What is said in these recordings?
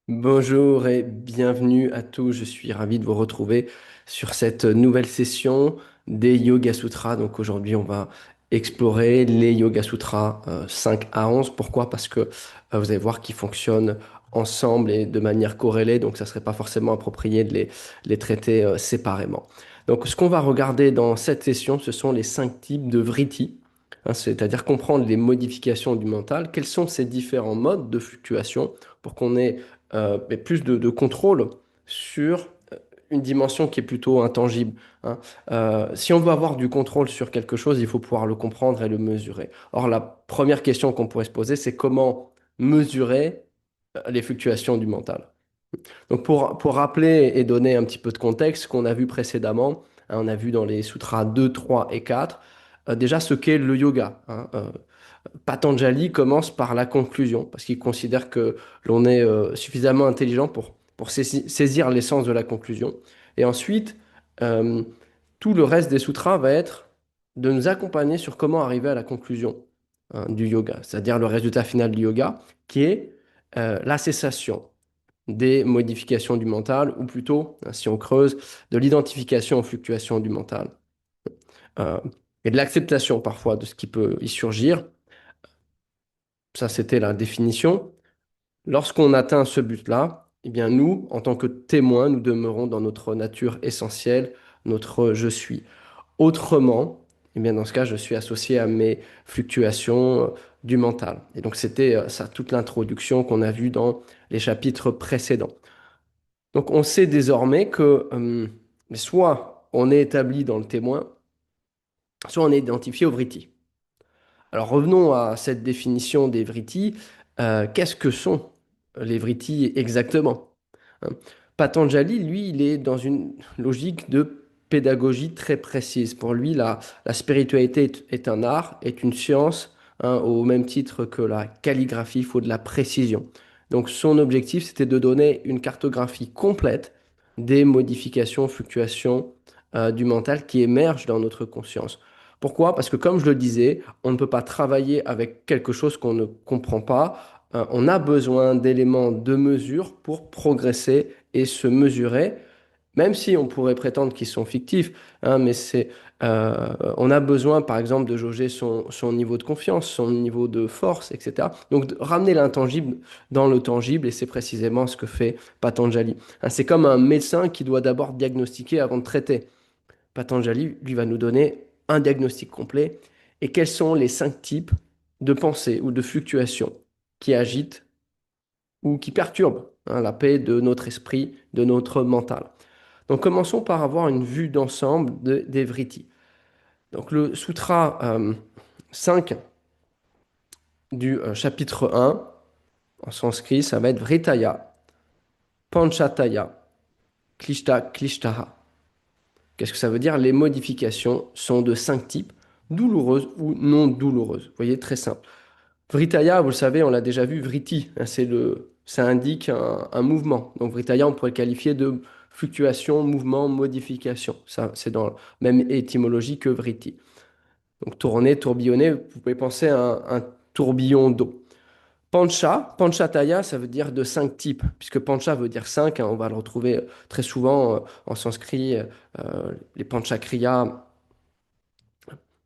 Bonjour et bienvenue à tous. Je suis ravi de vous retrouver sur cette nouvelle session des Yoga Sutras. Donc aujourd'hui, on va explorer les Yoga Sutras 5 à 11. Pourquoi? Parce que vous allez voir qu'ils fonctionnent ensemble et de manière corrélée. Donc ça ne serait pas forcément approprié de les traiter séparément. Donc ce qu'on va regarder dans cette session, ce sont les 5 types de vritti. C'est-à-dire comprendre les modifications du mental. Quels sont ces différents modes de fluctuation pour qu'on ait mais plus de contrôle sur une dimension qui est plutôt intangible, hein. Si on veut avoir du contrôle sur quelque chose, il faut pouvoir le comprendre et le mesurer. Or, la première question qu'on pourrait se poser, c'est comment mesurer les fluctuations du mental. Donc, pour rappeler et donner un petit peu de contexte, ce qu'on a vu précédemment, hein, on a vu dans les sutras 2, 3 et 4, déjà ce qu'est le yoga, hein. Patanjali commence par la conclusion, parce qu'il considère que l'on est suffisamment intelligent pour saisir l'essence de la conclusion. Et ensuite, euh, tout le reste des sutras va être de nous accompagner sur comment arriver à la conclusion, hein, du yoga, c'est-à-dire le résultat final du yoga, qui est la cessation des modifications du mental, ou plutôt, hein, si on creuse, de l'identification aux fluctuations du mental, euh, et de l'acceptation parfois de ce qui peut y surgir. Ça, c'était la définition. Lorsqu'on atteint ce but-là, eh bien nous, en tant que témoins, nous demeurons dans notre nature essentielle, notre je suis. Autrement, eh bien dans ce cas, je suis associé à mes fluctuations du mental. Et donc c'était ça toute l'introduction qu'on a vue dans les chapitres précédents. Donc on sait désormais que soit on est établi dans le témoin, soit on est identifié au vritti. Alors revenons à cette définition des vrittis. Qu'est-ce que sont les vrittis exactement? Hein. Patanjali, lui, il est dans une logique de pédagogie très précise. Pour lui, la spiritualité est un art, est une science, hein, au même titre que la calligraphie, il faut de la précision. Donc son objectif, c'était de donner une cartographie complète des modifications, fluctuations du mental qui émergent dans notre conscience. Pourquoi? Parce que comme je le disais, on ne peut pas travailler avec quelque chose qu'on ne comprend pas. On a besoin d'éléments de mesure pour progresser et se mesurer, même si on pourrait prétendre qu'ils sont fictifs, hein, mais on a besoin, par exemple, de jauger son niveau de confiance, son niveau de force, etc. Donc, de ramener l'intangible dans le tangible, et c'est précisément ce que fait Patanjali. Hein, c'est comme un médecin qui doit d'abord diagnostiquer avant de traiter. Patanjali, lui, va nous donner un diagnostic complet et quels sont les 5 types de pensées ou de fluctuations qui agitent ou qui perturbent, hein, la paix de notre esprit, de notre mental. Donc commençons par avoir une vue d'ensemble des vrittis. Donc le sutra 5 du chapitre 1, en sanskrit, ça va être Vritaya, Panchataya, Klishta, Klishtaha. Qu'est-ce que ça veut dire? Les modifications sont de 5 types, douloureuses ou non douloureuses. Vous voyez, très simple. Vritaya, vous le savez, on l'a déjà vu, Vritti, hein, ça indique un mouvement. Donc Vritaya, on pourrait le qualifier de fluctuation, mouvement, modification. Ça, c'est dans la même étymologie que Vritti. Donc tourner, tourbillonner, vous pouvez penser à un tourbillon d'eau. Panchataya, ça veut dire de 5 types, puisque Pancha veut dire 5, hein, on va le retrouver très souvent en sanskrit, les Panchakriya,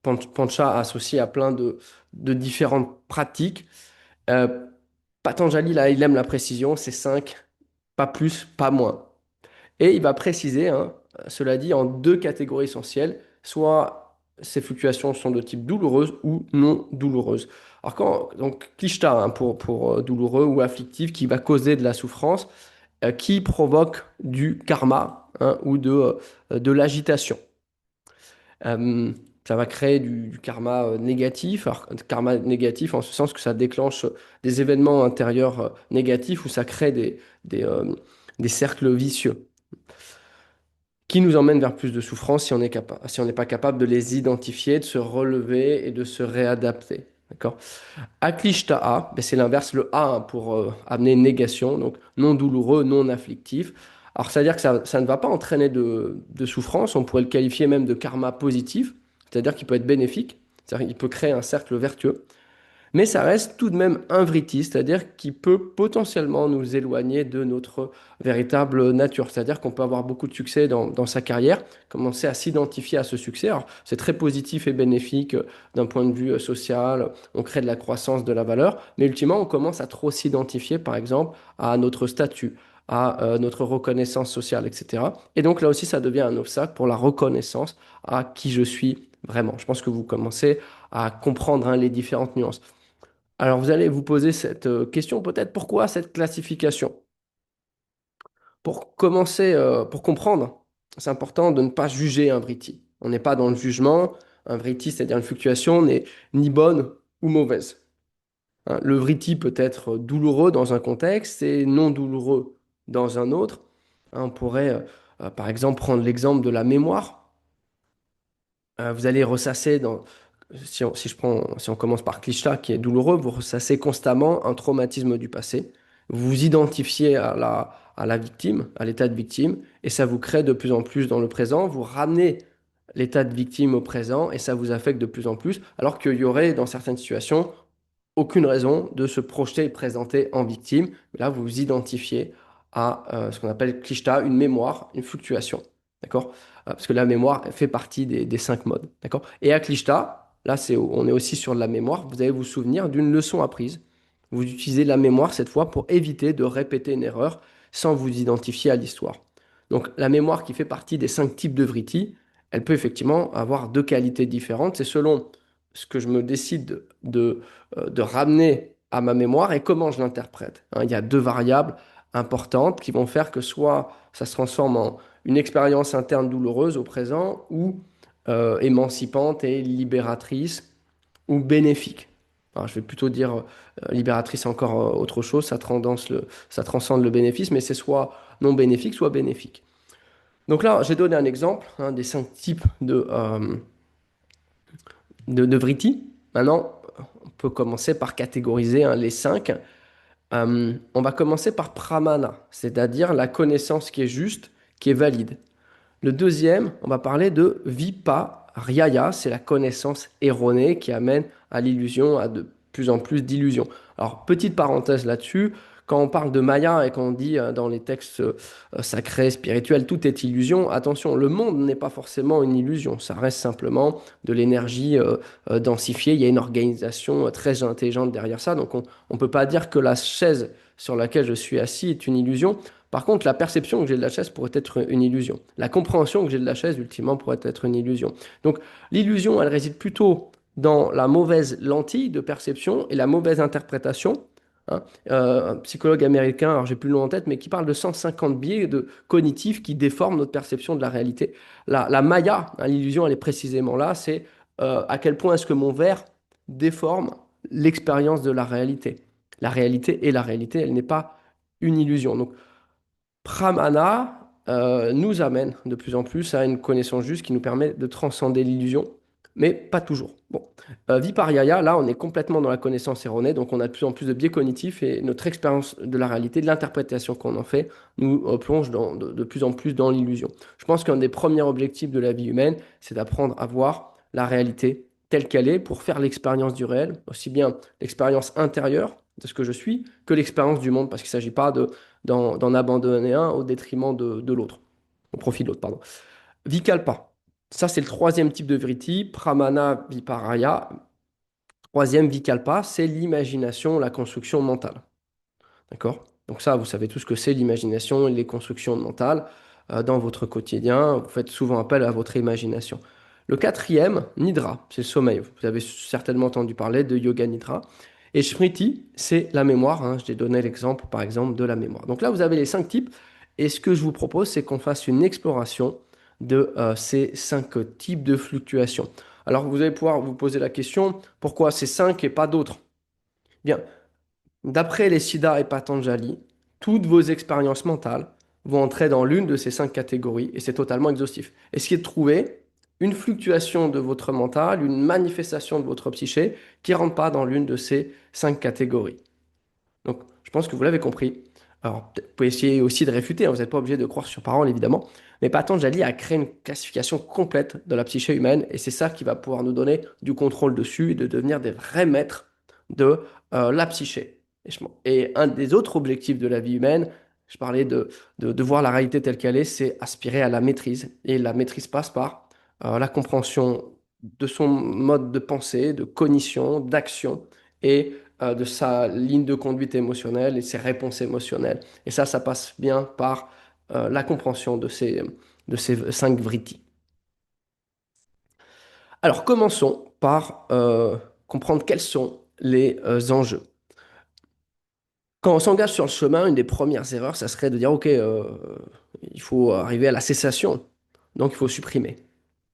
Pancha associé à plein de différentes pratiques. Euh, Patanjali, là, il aime la précision, c'est 5, pas plus, pas moins. Et il va préciser, hein, cela dit, en 2 catégories essentielles, soit ces fluctuations sont de type douloureuse ou non douloureuse. Alors donc klishta, hein, pour douloureux ou afflictif, qui va causer de la souffrance, qui provoque du karma, hein, ou de l'agitation. Euh, Ça va créer du karma négatif. Alors, karma négatif en ce sens que ça déclenche des événements intérieurs négatifs où ça crée des, euh, des cercles vicieux qui nous emmènent vers plus de souffrance si on n'est pas capable de les identifier, de se relever et de se réadapter. D'accord? Aklishta'a, ben c'est l'inverse, le A, hein, pour amener une négation, donc non douloureux, non afflictif. Alors, c'est-à-dire que ça ne va pas entraîner de souffrance, on pourrait le qualifier même de karma positif, c'est-à-dire qu'il peut être bénéfique, c'est-à-dire qu'il peut créer un cercle vertueux. Mais ça reste tout de même un vritti, c'est-à-dire qui peut potentiellement nous éloigner de notre véritable nature. C'est-à-dire qu'on peut avoir beaucoup de succès dans sa carrière, commencer à s'identifier à ce succès. Alors, c'est très positif et bénéfique d'un point de vue social, on crée de la croissance, de la valeur, mais ultimement, on commence à trop s'identifier, par exemple, à notre statut, à notre reconnaissance sociale, etc. Et donc là aussi, ça devient un obstacle pour la reconnaissance à qui je suis vraiment. Je pense que vous commencez à comprendre hein, les différentes nuances. Alors, vous allez vous poser cette question peut-être, pourquoi cette classification? Pour commencer, pour comprendre, c'est important de ne pas juger un vritti. On n'est pas dans le jugement. Un vritti, c'est-à-dire une fluctuation, n'est ni bonne ou mauvaise. Hein, le vritti peut être douloureux dans un contexte et non douloureux dans un autre. Hein, on pourrait, par exemple, prendre l'exemple de la mémoire. Vous allez ressasser si on commence par Klishta, qui est douloureux, vous ressassez constamment un traumatisme du passé. Vous vous identifiez à la victime, à l'état de victime, et ça vous crée de plus en plus dans le présent. Vous ramenez l'état de victime au présent, et ça vous affecte de plus en plus, alors qu'il y aurait, dans certaines situations, aucune raison de se projeter et présenter en victime. Mais là, vous vous identifiez à ce qu'on appelle klishta, une mémoire, une fluctuation. D'accord? Parce que la mémoire fait partie des 5 modes. D'accord? Et à klishta, là, on est aussi sur de la mémoire. Vous allez vous souvenir d'une leçon apprise. Vous utilisez la mémoire cette fois pour éviter de répéter une erreur sans vous identifier à l'histoire. Donc, la mémoire qui fait partie des 5 types de vritti, elle peut effectivement avoir 2 qualités différentes. C'est selon ce que je me décide de ramener à ma mémoire et comment je l'interprète. Hein, il y a 2 variables importantes qui vont faire que soit ça se transforme en une expérience interne douloureuse au présent ou émancipante et libératrice ou bénéfique. Alors, je vais plutôt dire libératrice encore autre chose, ça transcende le bénéfice, mais c'est soit non bénéfique, soit bénéfique. Donc là, j'ai donné un exemple hein, des 5 types de vritti. Maintenant, on peut commencer par catégoriser hein, les 5. On va commencer par pramana, c'est-à-dire la connaissance qui est juste, qui est valide. Le deuxième, on va parler de vipariyaya, c'est la connaissance erronée qui amène à l'illusion, à de plus en plus d'illusions. Alors, petite parenthèse là-dessus, quand on parle de Maya et qu'on dit dans les textes sacrés, spirituels, tout est illusion, attention, le monde n'est pas forcément une illusion, ça reste simplement de l'énergie densifiée, il y a une organisation très intelligente derrière ça, donc on ne peut pas dire que la chaise sur laquelle je suis assis est une illusion. Par contre, la perception que j'ai de la chaise pourrait être une illusion. La compréhension que j'ai de la chaise, ultimement, pourrait être une illusion. Donc, l'illusion, elle réside plutôt dans la mauvaise lentille de perception et la mauvaise interprétation. Hein. Un psychologue américain, alors j'ai plus le nom en tête, mais qui parle de 150 biais cognitifs qui déforment notre perception de la réalité. La maya, hein, l'illusion, elle est précisément là, c'est à quel point est-ce que mon verre déforme l'expérience de la réalité. La réalité est la réalité, elle n'est pas une illusion. Donc, Pramana nous amène de plus en plus à une connaissance juste qui nous permet de transcender l'illusion, mais pas toujours. Bon. Vipariyaya, là, on est complètement dans la connaissance erronée, donc on a de plus en plus de biais cognitifs et notre expérience de la réalité, de l'interprétation qu'on en fait, nous plonge de plus en plus dans l'illusion. Je pense qu'un des premiers objectifs de la vie humaine, c'est d'apprendre à voir la réalité telle qu'elle est pour faire l'expérience du réel, aussi bien l'expérience intérieure de ce que je suis que l'expérience du monde, parce qu'il ne s'agit pas d'en abandonner un au détriment de l'autre, au profit de l'autre, pardon. Vikalpa, ça c'est le troisième type de vritti, Pramana Viparaya. Troisième Vikalpa, c'est l'imagination, la construction mentale. D'accord? Donc ça, vous savez tout ce que c'est l'imagination et les constructions mentales dans votre quotidien. Vous faites souvent appel à votre imagination. Le quatrième, Nidra, c'est le sommeil. Vous avez certainement entendu parler de Yoga Nidra. Et Smriti, c'est la mémoire. Hein. Je t'ai donné l'exemple, par exemple, de la mémoire. Donc là, vous avez les 5 types. Et ce que je vous propose, c'est qu'on fasse une exploration de ces 5 types de fluctuations. Alors, vous allez pouvoir vous poser la question, pourquoi ces 5 et pas d'autres? Bien, d'après les Siddhas et Patanjali, toutes vos expériences mentales vont entrer dans l'une de ces 5 catégories et c'est totalement exhaustif. Essayez de trouver une fluctuation de votre mental, une manifestation de votre psyché qui ne rentre pas dans l'une de ces 5 catégories. Donc, je pense que vous l'avez compris. Alors, vous pouvez essayer aussi de réfuter, hein, vous n'êtes pas obligé de croire sur parole, évidemment. Mais Patanjali a créé une classification complète de la psyché humaine et c'est ça qui va pouvoir nous donner du contrôle dessus et de devenir des vrais maîtres de la psyché. Et un des autres objectifs de la vie humaine, je parlais de voir la réalité telle qu'elle est, c'est aspirer à la maîtrise. Et la maîtrise passe par la compréhension de son mode de pensée, de cognition, d'action et de sa ligne de conduite émotionnelle et ses réponses émotionnelles. Et ça passe bien par la compréhension de ces cinq vrittis. Alors, commençons par comprendre quels sont les enjeux. Quand on s'engage sur le chemin, une des premières erreurs, ça serait de dire, OK, il faut arriver à la cessation, donc il faut supprimer.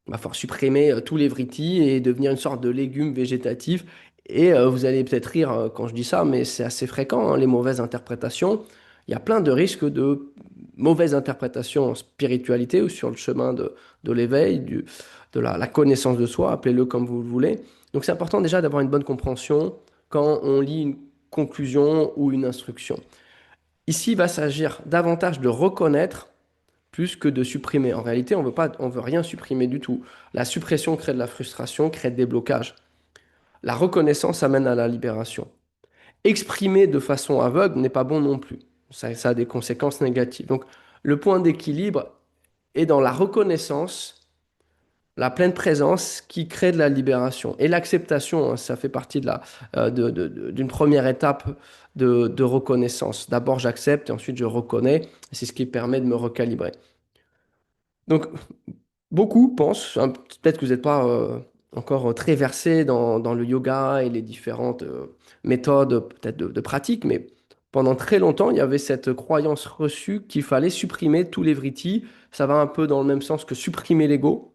Il va falloir supprimer tous les vrittis et devenir une sorte de légume végétatif. Et vous allez peut-être rire quand je dis ça, mais c'est assez fréquent, hein, les mauvaises interprétations. Il y a plein de risques de mauvaises interprétations en spiritualité ou sur le chemin de l'éveil, de la connaissance de soi, appelez-le comme vous le voulez. Donc c'est important déjà d'avoir une bonne compréhension quand on lit une conclusion ou une instruction. Ici, il va s'agir davantage de reconnaître plus que de supprimer. En réalité, on veut pas, on veut rien supprimer du tout. La suppression crée de la frustration, crée des blocages. La reconnaissance amène à la libération. Exprimer de façon aveugle n'est pas bon non plus. Ça a des conséquences négatives. Donc, le point d'équilibre est dans la reconnaissance, la pleine présence qui crée de la libération. Et l'acceptation, hein, ça fait partie d'une première étape de reconnaissance. D'abord, j'accepte et ensuite je reconnais. C'est ce qui permet de me recalibrer. Donc, beaucoup pensent, hein, peut-être que vous n'êtes pas encore très versé dans le yoga et les différentes méthodes peut-être de pratique, mais pendant très longtemps, il y avait cette croyance reçue qu'il fallait supprimer tous les vrittis. Ça va un peu dans le même sens que supprimer l'ego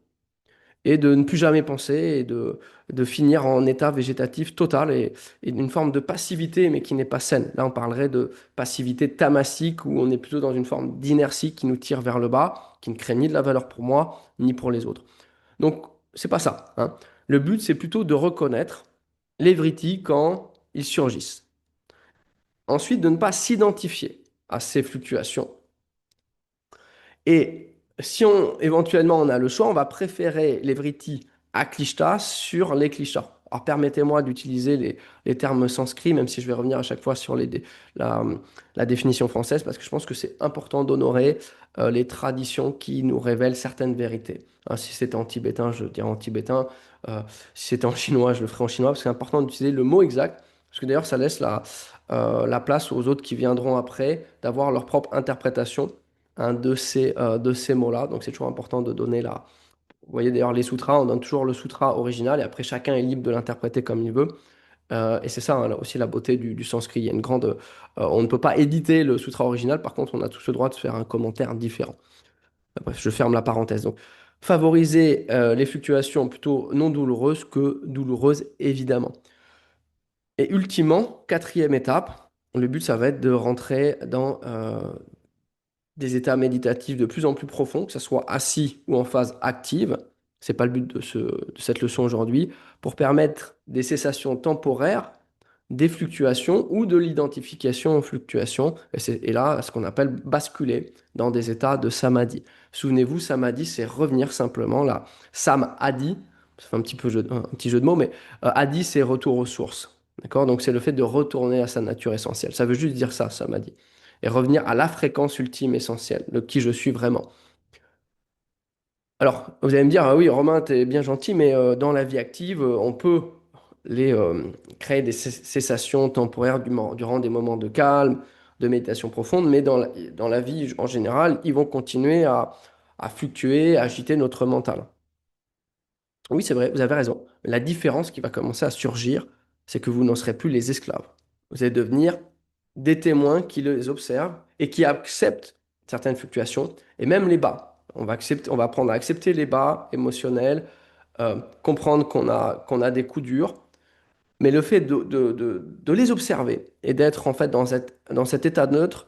et de ne plus jamais penser et de finir en état végétatif total et d'une forme de passivité, mais qui n'est pas saine. Là, on parlerait de passivité tamassique, où on est plutôt dans une forme d'inertie qui nous tire vers le bas, qui ne crée ni de la valeur pour moi, ni pour les autres. Donc, c'est pas ça, hein. Le but, c'est plutôt de reconnaître les vrittis quand ils surgissent. Ensuite, de ne pas s'identifier à ces fluctuations. Et si éventuellement on a le choix, on va préférer les vrittis à klishta sur les klishtas. Alors permettez-moi d'utiliser les termes sanscrits, même si je vais revenir à chaque fois sur la, la définition française, parce que je pense que c'est important d'honorer les traditions qui nous révèlent certaines vérités. Hein, si c'était en tibétain, je dirais en tibétain. Euh, si c'était en chinois, je le ferai en chinois, parce que c'est important d'utiliser le mot exact, parce que d'ailleurs ça laisse la place aux autres qui viendront après d'avoir leur propre interprétation, hein, de ces mots-là. Donc c'est toujours important de donner la... Vous voyez d'ailleurs les sutras, on donne toujours le sutra original et après chacun est libre de l'interpréter comme il veut. Et c'est ça, hein, là aussi la beauté du sanskrit. Il y a une grande... on ne peut pas éditer le sutra original, par contre on a tous le droit de faire un commentaire différent. Bref, je ferme la parenthèse. Donc favoriser les fluctuations plutôt non douloureuses que douloureuses, évidemment. Et ultimement, quatrième étape, le but, ça va être de rentrer dans des états méditatifs de plus en plus profonds, que ce soit assis ou en phase active. C'est pas le but de cette leçon aujourd'hui, pour permettre des cessations temporaires, des fluctuations ou de l'identification aux fluctuations. Et là, ce qu'on appelle basculer dans des états de samadhi. Souvenez-vous, samadhi, c'est revenir simplement là. Samadhi, ça fait un petit jeu de mots, mais adi, c'est retour aux sources. D'accord? Donc c'est le fait de retourner à sa nature essentielle. Ça veut juste dire ça, samadhi et revenir à la fréquence ultime essentielle, de qui je suis vraiment. Alors, vous allez me dire, ah oui, Romain, tu es bien gentil, mais dans la vie active, on peut créer des cessations temporaires durant des moments de calme, de méditation profonde, mais dans la vie en général, ils vont continuer à fluctuer, à agiter notre mental. Oui, c'est vrai, vous avez raison. La différence qui va commencer à surgir, c'est que vous n'en serez plus les esclaves. Vous allez devenir des témoins qui les observent et qui acceptent certaines fluctuations et même les bas. On va apprendre à accepter les bas émotionnels, comprendre qu'on a des coups durs, mais le fait de les observer et d'être en fait dans cet état neutre,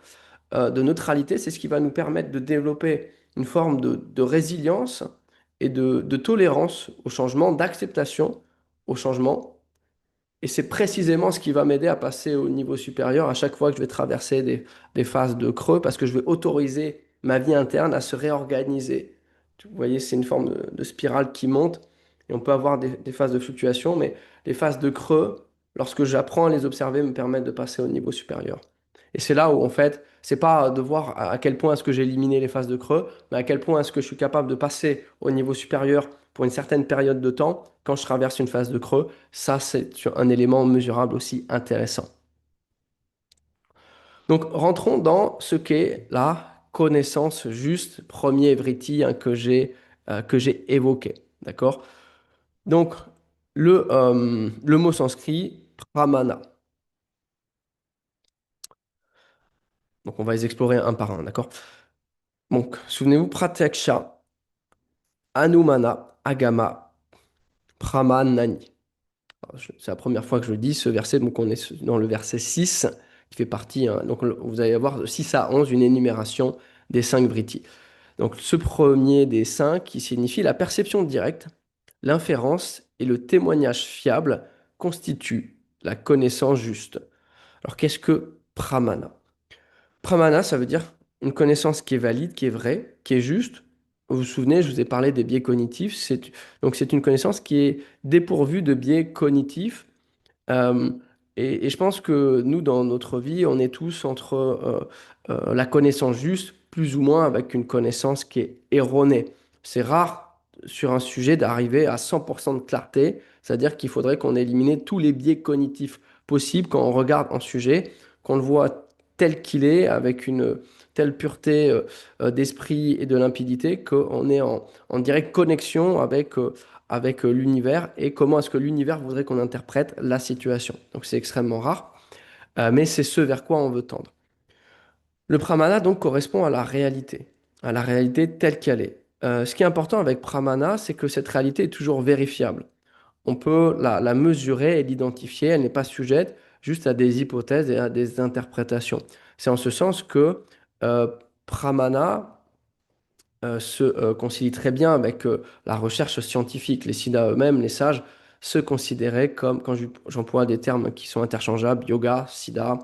de neutralité, c'est ce qui va nous permettre de développer une forme de résilience et de tolérance au changement, d'acceptation au changement. Et c'est précisément ce qui va m'aider à passer au niveau supérieur à chaque fois que je vais traverser des phases de creux, parce que je vais autoriser ma vie interne à se réorganiser. Vous voyez, c'est une forme de spirale qui monte, et on peut avoir des phases de fluctuation, mais les phases de creux lorsque j'apprends à les observer, me permettent de passer au niveau supérieur. Et c'est là où, en fait, c'est pas de voir à quel point est-ce que j'ai éliminé les phases de creux, mais à quel point est-ce que je suis capable de passer au niveau supérieur pour une certaine période de temps quand je traverse une phase de creux. Ça, c'est un élément mesurable aussi intéressant. Donc, rentrons dans ce qu'est la connaissance juste, premier vritti hein, que j'ai évoqué. D'accord? Donc, le mot sanskrit, pramana. Donc, on va les explorer un par un. D'accord? Donc, souvenez-vous, pratyaksha, anumana, agama, pramanani. C'est la première fois que je dis ce verset, donc on est dans le verset 6, qui fait partie, hein, donc vous allez avoir de 6 à 11 une énumération des 5 vrittis. Donc ce premier des 5 qui signifie la perception directe, l'inférence et le témoignage fiable constituent la connaissance juste. Alors qu'est-ce que pramana? Pramana, ça veut dire une connaissance qui est valide, qui est vraie, qui est juste. Vous vous souvenez, je vous ai parlé des biais cognitifs. Donc c'est une connaissance qui est dépourvue de biais cognitifs euh, et je pense que nous, dans notre vie, on est tous entre la connaissance juste, plus ou moins avec une connaissance qui est erronée. C'est rare sur un sujet d'arriver à 100% de clarté, c'est-à-dire qu'il faudrait qu'on élimine tous les biais cognitifs possibles quand on regarde un sujet, qu'on le voit tel qu'il est, avec une telle pureté d'esprit et de limpidité, qu'on est en directe connexion avec l'univers et comment est-ce que l'univers voudrait qu'on interprète la situation. Donc c'est extrêmement rare, mais c'est ce vers quoi on veut tendre. Le pramana donc correspond à la réalité telle qu'elle est. Ce qui est important avec pramana, c'est que cette réalité est toujours vérifiable. On peut la mesurer et l'identifier, elle n'est pas sujette juste à des hypothèses et à des interprétations. C'est en ce sens que pramana se concilie très bien avec la recherche scientifique. Les siddhas eux-mêmes, les sages, se considéraient comme, quand j'emploie des termes qui sont interchangeables, yoga, siddha,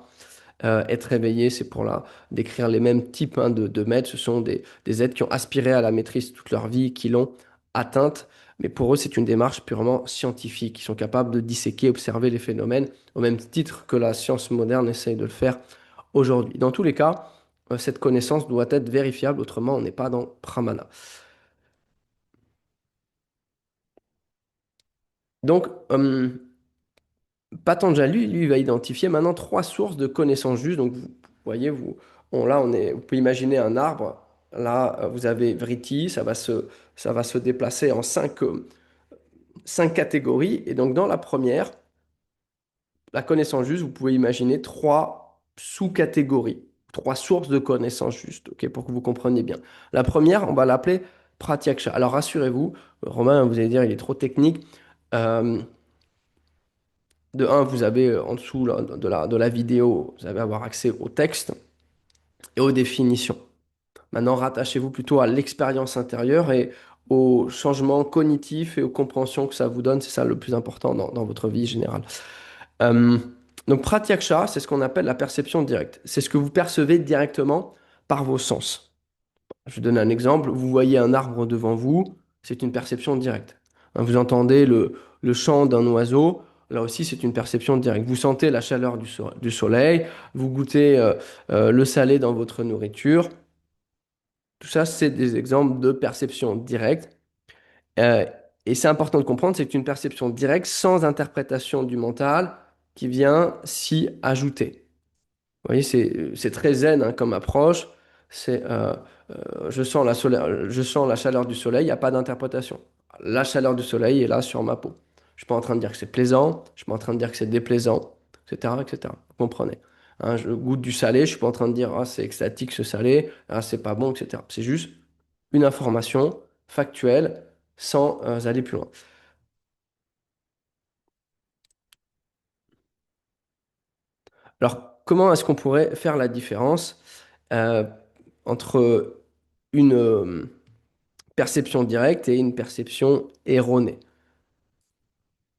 être éveillé, c'est pour décrire les mêmes types hein, de maîtres. Ce sont des êtres qui ont aspiré à la maîtrise toute leur vie, qui l'ont atteinte. Mais pour eux, c'est une démarche purement scientifique. Ils sont capables de disséquer, observer les phénomènes, au même titre que la science moderne essaye de le faire aujourd'hui. Dans tous les cas, cette connaissance doit être vérifiable, autrement on n'est pas dans pramana. Donc, Patanjali, lui, va identifier maintenant trois sources de connaissances justes. Donc, vous voyez, vous pouvez imaginer un arbre. Là, vous avez Vritti, ça va se déplacer en cinq catégories. Et donc, dans la première, la connaissance juste, vous pouvez imaginer trois sous-catégories, trois sources de connaissances justes, ok, pour que vous compreniez bien. La première, on va l'appeler Pratyaksha. Alors, rassurez-vous, Romain, vous allez dire, il est trop technique. Euh, De un, vous avez en dessous là, de la vidéo, vous allez avoir accès au texte et aux définitions. Maintenant, rattachez-vous plutôt à l'expérience intérieure et aux changements cognitifs et aux compréhensions que ça vous donne. C'est ça le plus important dans votre vie générale. Euh, donc, pratyaksha, c'est ce qu'on appelle la perception directe. C'est ce que vous percevez directement par vos sens. Je vais donner un exemple. Vous voyez un arbre devant vous, c'est une perception directe. Hein, vous entendez le chant d'un oiseau, là aussi c'est une perception directe. Vous sentez la chaleur du soleil, vous goûtez le salé dans votre nourriture. Tout ça, c'est des exemples de perception directe. Euh, et c'est important de comprendre, c'est une perception directe sans interprétation du mental qui vient s'y ajouter. Vous voyez, c'est très zen hein, comme approche. C'est je sens la chaleur du soleil, il n'y a pas d'interprétation. La chaleur du soleil est là sur ma peau. Je ne suis pas en train de dire que c'est plaisant, je ne suis pas en train de dire que c'est déplaisant, etc., etc. Vous comprenez? Hein, je goûte du salé, je ne suis pas en train de dire ah, c'est extatique ce salé, ah, c'est pas bon, etc. C'est juste une information factuelle sans aller plus loin. Alors, comment est-ce qu'on pourrait faire la différence euh, entre une perception directe et une perception erronée?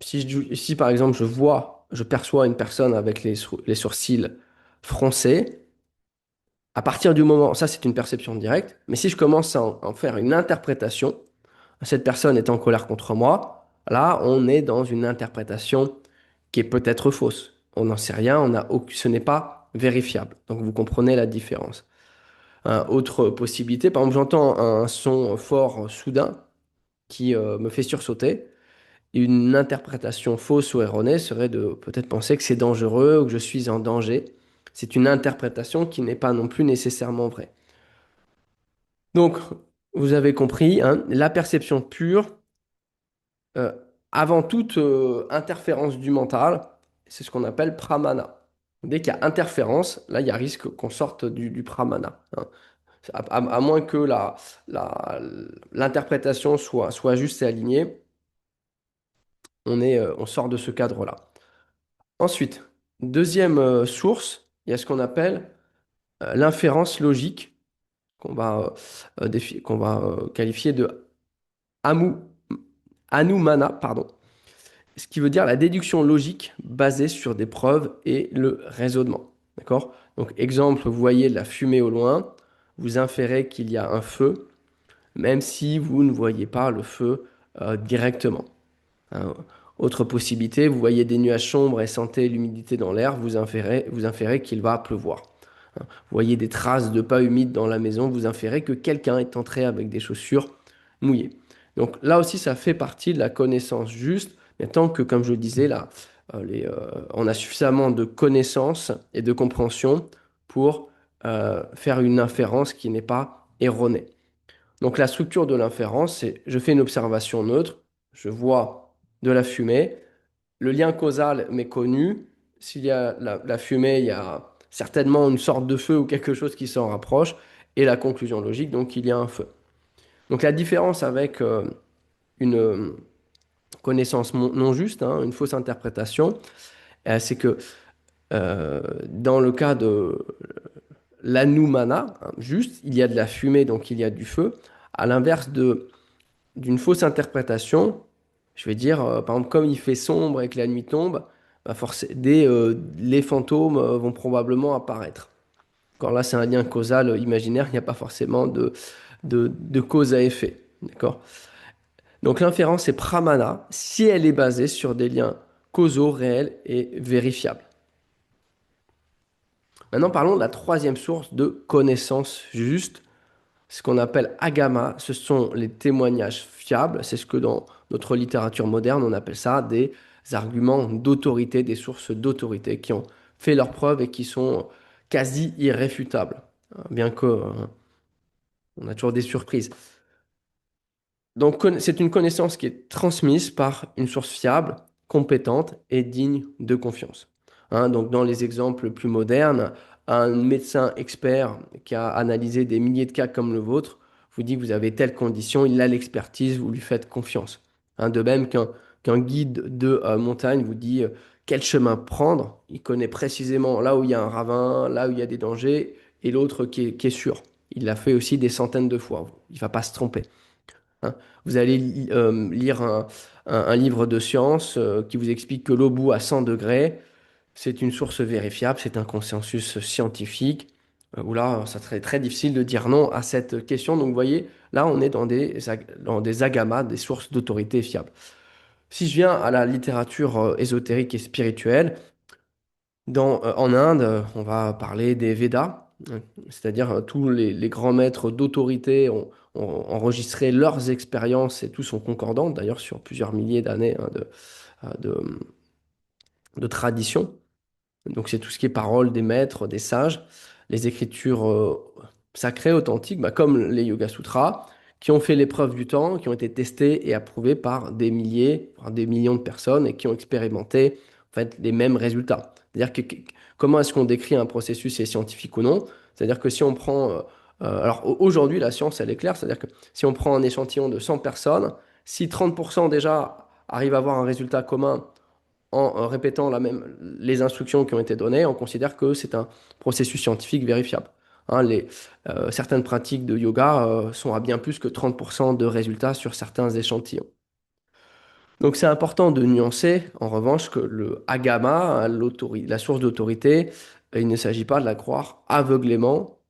Si par exemple je perçois une personne avec les sourcils froncés, à partir du moment, ça c'est une perception directe, mais si je commence à en faire une interprétation, cette personne est en colère contre moi, là on est dans une interprétation qui est peut-être fausse. On n'en sait rien, ce n'est pas vérifiable. Donc vous comprenez la différence. Autre possibilité, par exemple, j'entends un son fort soudain qui me fait sursauter. Une interprétation fausse ou erronée serait de peut-être penser que c'est dangereux ou que je suis en danger. C'est une interprétation qui n'est pas non plus nécessairement vraie. Donc, vous avez compris, hein, la perception pure, euh, avant toute interférence du mental, c'est ce qu'on appelle pramana. Dès qu'il y a interférence, là, il y a risque qu'on sorte du pramana, hein. À moins que la- l'interprétation soit juste et alignée, on sort de ce cadre-là. Ensuite, deuxième source, il y a ce qu'on appelle l'inférence logique, qu'on va qualifier de amu, anumana, pardon, ce qui veut dire la déduction logique basée sur des preuves et le raisonnement. D'accord? Donc, exemple, vous voyez de la fumée au loin, vous inférez qu'il y a un feu, même si vous ne voyez pas le feu directement. Hein. Autre possibilité, vous voyez des nuages sombres et sentez l'humidité dans l'air, vous inférez qu'il va pleuvoir. Hein. Vous voyez des traces de pas humides dans la maison, vous inférez que quelqu'un est entré avec des chaussures mouillées. Donc là aussi, ça fait partie de la connaissance juste, mais tant que, comme je le disais, là, on a suffisamment de connaissances et de compréhension pour faire une inférence qui n'est pas erronée. Donc la structure de l'inférence, c'est je fais une observation neutre, je vois de la fumée, le lien causal m'est connu, s'il y a la fumée, il y a certainement une sorte de feu ou quelque chose qui s'en rapproche, et la conclusion logique, donc il y a un feu. Donc la différence avec une connaissance non juste, hein, une fausse interprétation, c'est que dans le cas de l'anoumana, hein, juste, il y a de la fumée, donc il y a du feu, à l'inverse d'une fausse interprétation, je vais dire, par exemple, comme il fait sombre et que la nuit tombe, bah les fantômes vont probablement apparaître. Quand là, c'est un lien causal imaginaire, il n'y a pas forcément de cause à effet. D'accord? Donc l'inférence est pramana si elle est basée sur des liens causaux réels et vérifiables. Maintenant, parlons de la troisième source de connaissance juste, ce qu'on appelle agama, ce sont les témoignages fiables. C'est ce que dans notre littérature moderne, on appelle ça des arguments d'autorité, des sources d'autorité qui ont fait leurs preuves et qui sont quasi irréfutables. Bien que on a toujours des surprises. Donc, c'est une connaissance qui est transmise par une source fiable, compétente et digne de confiance. Hein, donc, dans les exemples plus modernes, un médecin expert qui a analysé des milliers de cas comme le vôtre vous dit que vous avez telle condition, il a l'expertise, vous lui faites confiance. Hein, de même qu'un guide de montagne vous dit quel chemin prendre, il connaît précisément là où il y a un ravin, là où il y a des dangers, et l'autre qui est sûr. Il l'a fait aussi des centaines de fois. Il ne va pas se tromper. Hein. Vous allez lire un livre de science qui vous explique que l'eau bout à 100 degrés, c'est une source vérifiable, c'est un consensus scientifique, où là, ça serait très difficile de dire non à cette question. Donc, vous voyez, là, on est dans des agamas, des sources d'autorité fiables. Si je viens à la littérature ésotérique et spirituelle, en Inde, on va parler des Védas, hein, c'est-à-dire tous les grands maîtres d'autorité ont enregistré leurs expériences et tous sont concordants, d'ailleurs sur plusieurs milliers d'années hein, de, de tradition. Donc c'est tout ce qui est parole des maîtres, des sages, les écritures sacrées, authentiques, bah, comme les Yoga Sutras, qui ont fait l'épreuve du temps, qui ont été testés et approuvés par des milliers, par des millions de personnes et qui ont expérimenté en fait, les mêmes résultats. C'est-à-dire comment est-ce qu'on décrit un processus est scientifique ou non? C'est-à-dire que si on prend... alors aujourd'hui, la science, elle est claire, c'est-à-dire que si on prend un échantillon de 100 personnes, si 30% déjà arrivent à avoir un résultat commun en répétant les instructions qui ont été données, on considère que c'est un processus scientifique vérifiable. Hein, certaines pratiques de yoga sont à bien plus que 30% de résultats sur certains échantillons. Donc c'est important de nuancer, en revanche, que le agama, hein, la source d'autorité, il ne s'agit pas de la croire aveuglément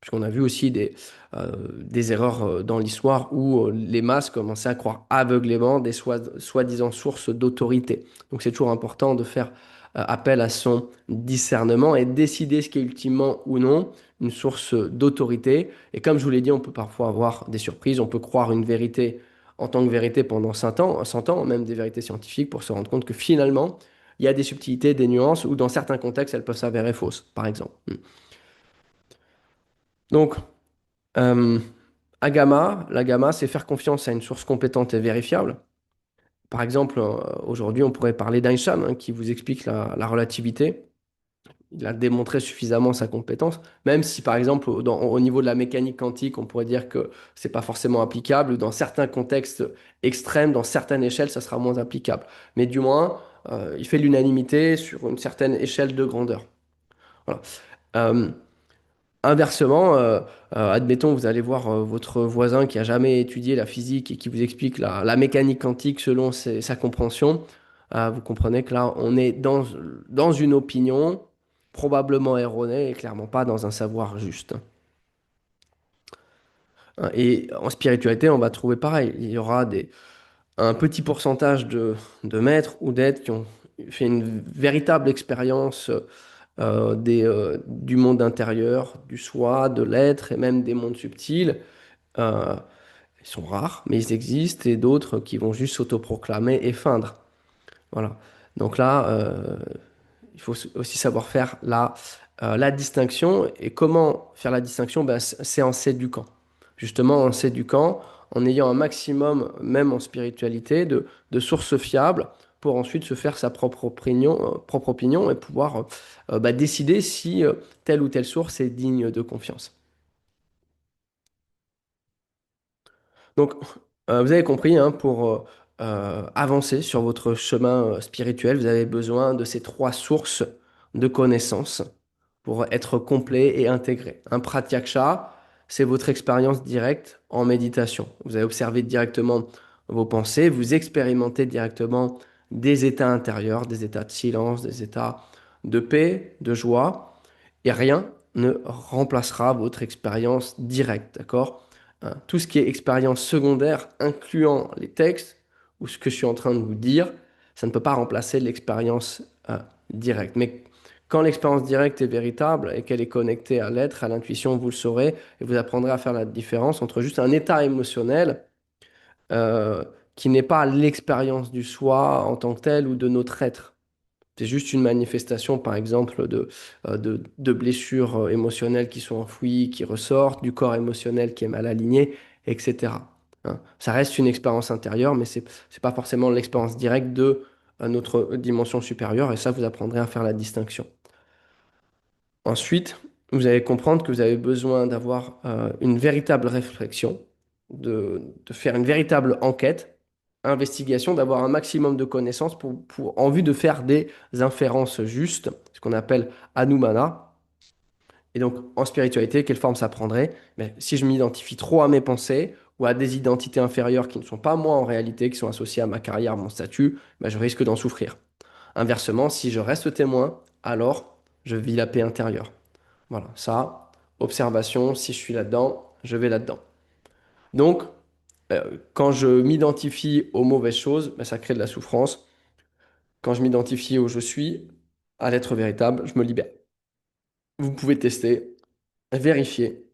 Puisqu'on a vu aussi des erreurs dans l'histoire où les masses commençaient à croire aveuglément des soi-disant sources d'autorité. Donc c'est toujours important de faire appel à son discernement et décider ce qui est ultimement ou non une source d'autorité. Et comme je vous l'ai dit, on peut parfois avoir des surprises, on peut croire une vérité en tant que vérité pendant 100 ans, même des vérités scientifiques, pour se rendre compte que finalement, il y a des subtilités, des nuances, ou dans certains contextes, elles peuvent s'avérer fausses, par exemple. Donc, Euh, la gamma, c'est faire confiance à une source compétente et vérifiable. Par exemple, aujourd'hui, on pourrait parler d'Einstein, hein, qui vous explique la relativité. Il a démontré suffisamment sa compétence, même si, par exemple, au niveau de la mécanique quantique, on pourrait dire que c'est pas forcément applicable, ou dans certains contextes extrêmes, dans certaines échelles, ça sera moins applicable. Mais du moins, il fait l'unanimité sur une certaine échelle de grandeur. Voilà. Euh, Inversement, admettons, vous allez voir votre voisin qui a jamais étudié la physique et qui vous explique la mécanique quantique selon sa compréhension. Vous comprenez que là, on est dans une opinion probablement erronée et clairement pas dans un savoir juste. Hein. Et en spiritualité, on va trouver pareil. Il y aura un petit pourcentage de maîtres ou d'êtres qui ont fait une véritable expérience du monde intérieur, du soi, de l'être et même des mondes subtils. Euh, Ils sont rares, mais ils existent, et d'autres qui vont juste s'autoproclamer et feindre. Voilà. Donc là, il faut aussi savoir faire la distinction. Et comment faire la distinction? Ben, c'est en s'éduquant. Justement, en s'éduquant, en ayant un maximum, même en spiritualité, de sources fiables pour ensuite se faire sa propre opinion et pouvoir bah, décider si telle ou telle source est digne de confiance. Donc, vous avez compris, hein, pour avancer sur votre chemin spirituel, vous avez besoin de ces trois sources de connaissances pour être complet et intégré. Un pratyaksha, c'est votre expérience directe en méditation. Vous allez observer directement vos pensées, vous expérimentez directement des états intérieurs, des états de silence, des états de paix, de joie, et rien ne remplacera votre expérience directe, d'accord? Hein, tout ce qui est expérience secondaire, incluant les textes ou ce que je suis en train de vous dire, ça ne peut pas remplacer l'expérience directe. Mais quand l'expérience directe est véritable et qu'elle est connectée à l'être, à l'intuition, vous le saurez et vous apprendrez à faire la différence entre juste un état émotionnel euh, qui n'est pas l'expérience du soi en tant que tel ou de notre être. C'est juste une manifestation, par exemple, de blessures émotionnelles qui sont enfouies, qui ressortent, du corps émotionnel qui est mal aligné, etc. Hein. Ça reste une expérience intérieure, mais c'est pas forcément l'expérience directe de notre dimension supérieure, et ça, vous apprendrez à faire la distinction. Ensuite, vous allez comprendre que vous avez besoin d'avoir une véritable réflexion, de faire une véritable enquête, investigation, d'avoir un maximum de connaissances en vue de faire des inférences justes, ce qu'on appelle anumana. Et donc, en spiritualité, quelle forme ça prendrait? Ben, si je m'identifie trop à mes pensées ou à des identités inférieures qui ne sont pas moi en réalité, qui sont associées à ma carrière, à mon statut, ben, je risque d'en souffrir. Inversement, si je reste témoin, alors je vis la paix intérieure. Voilà, ça, observation, si je suis là-dedans, je vais là-dedans. Donc, quand je m'identifie aux mauvaises choses, ben, ça crée de la souffrance. Quand je m'identifie au je suis, à l'être véritable, je me libère. Vous pouvez tester, vérifier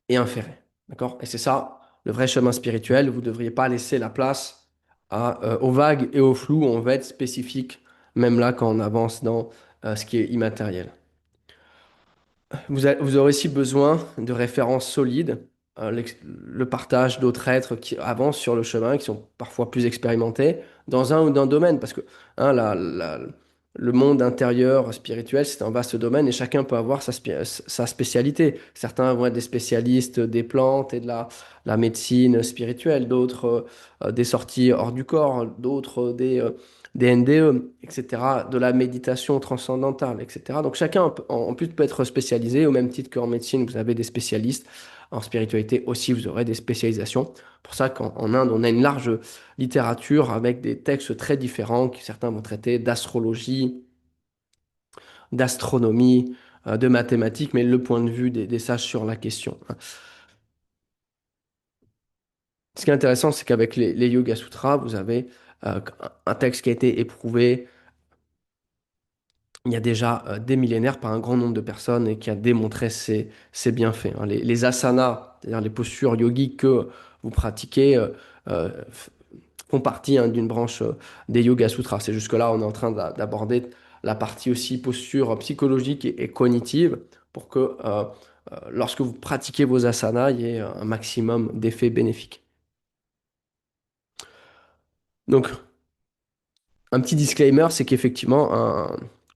et inférer. D'accord? Et c'est ça, le vrai chemin spirituel. Vous ne devriez pas laisser la place aux vagues et au flou. On va être spécifique, même là, quand on avance dans ce qui est immatériel. Vous aurez aussi besoin de références solides, le partage d'autres êtres qui avancent sur le chemin, qui sont parfois plus expérimentés dans un ou d'un domaine, parce que hein, le monde intérieur spirituel, c'est un vaste domaine et chacun peut avoir sa spécialité. Certains vont être des spécialistes des plantes et de la médecine spirituelle, d'autres des sorties hors du corps, d'autres des NDE, etc., de la méditation transcendantale, etc. Donc chacun, en plus, peut être spécialisé, au même titre qu'en médecine, vous avez des spécialistes. En spiritualité aussi, vous aurez des spécialisations. Pour ça qu'en Inde, on a une large littérature avec des textes très différents, qui certains vont traiter d'astrologie, d'astronomie, de mathématiques, mais le point de vue des sages sur la question. Ce qui est intéressant, c'est qu'avec les Yoga Sutras, vous avez un texte qui a été éprouvé il y a déjà des millénaires par un grand nombre de personnes et qui a démontré ses bienfaits, hein. Les asanas, c'est-à-dire les postures yogiques que vous pratiquez, font partie, hein, d'une branche des Yoga Sutras. C'est jusque-là, on est en train d'aborder la partie aussi posture psychologique et cognitive pour que lorsque vous pratiquez vos asanas, il y ait un maximum d'effets bénéfiques. Donc, un petit disclaimer, c'est qu'effectivement,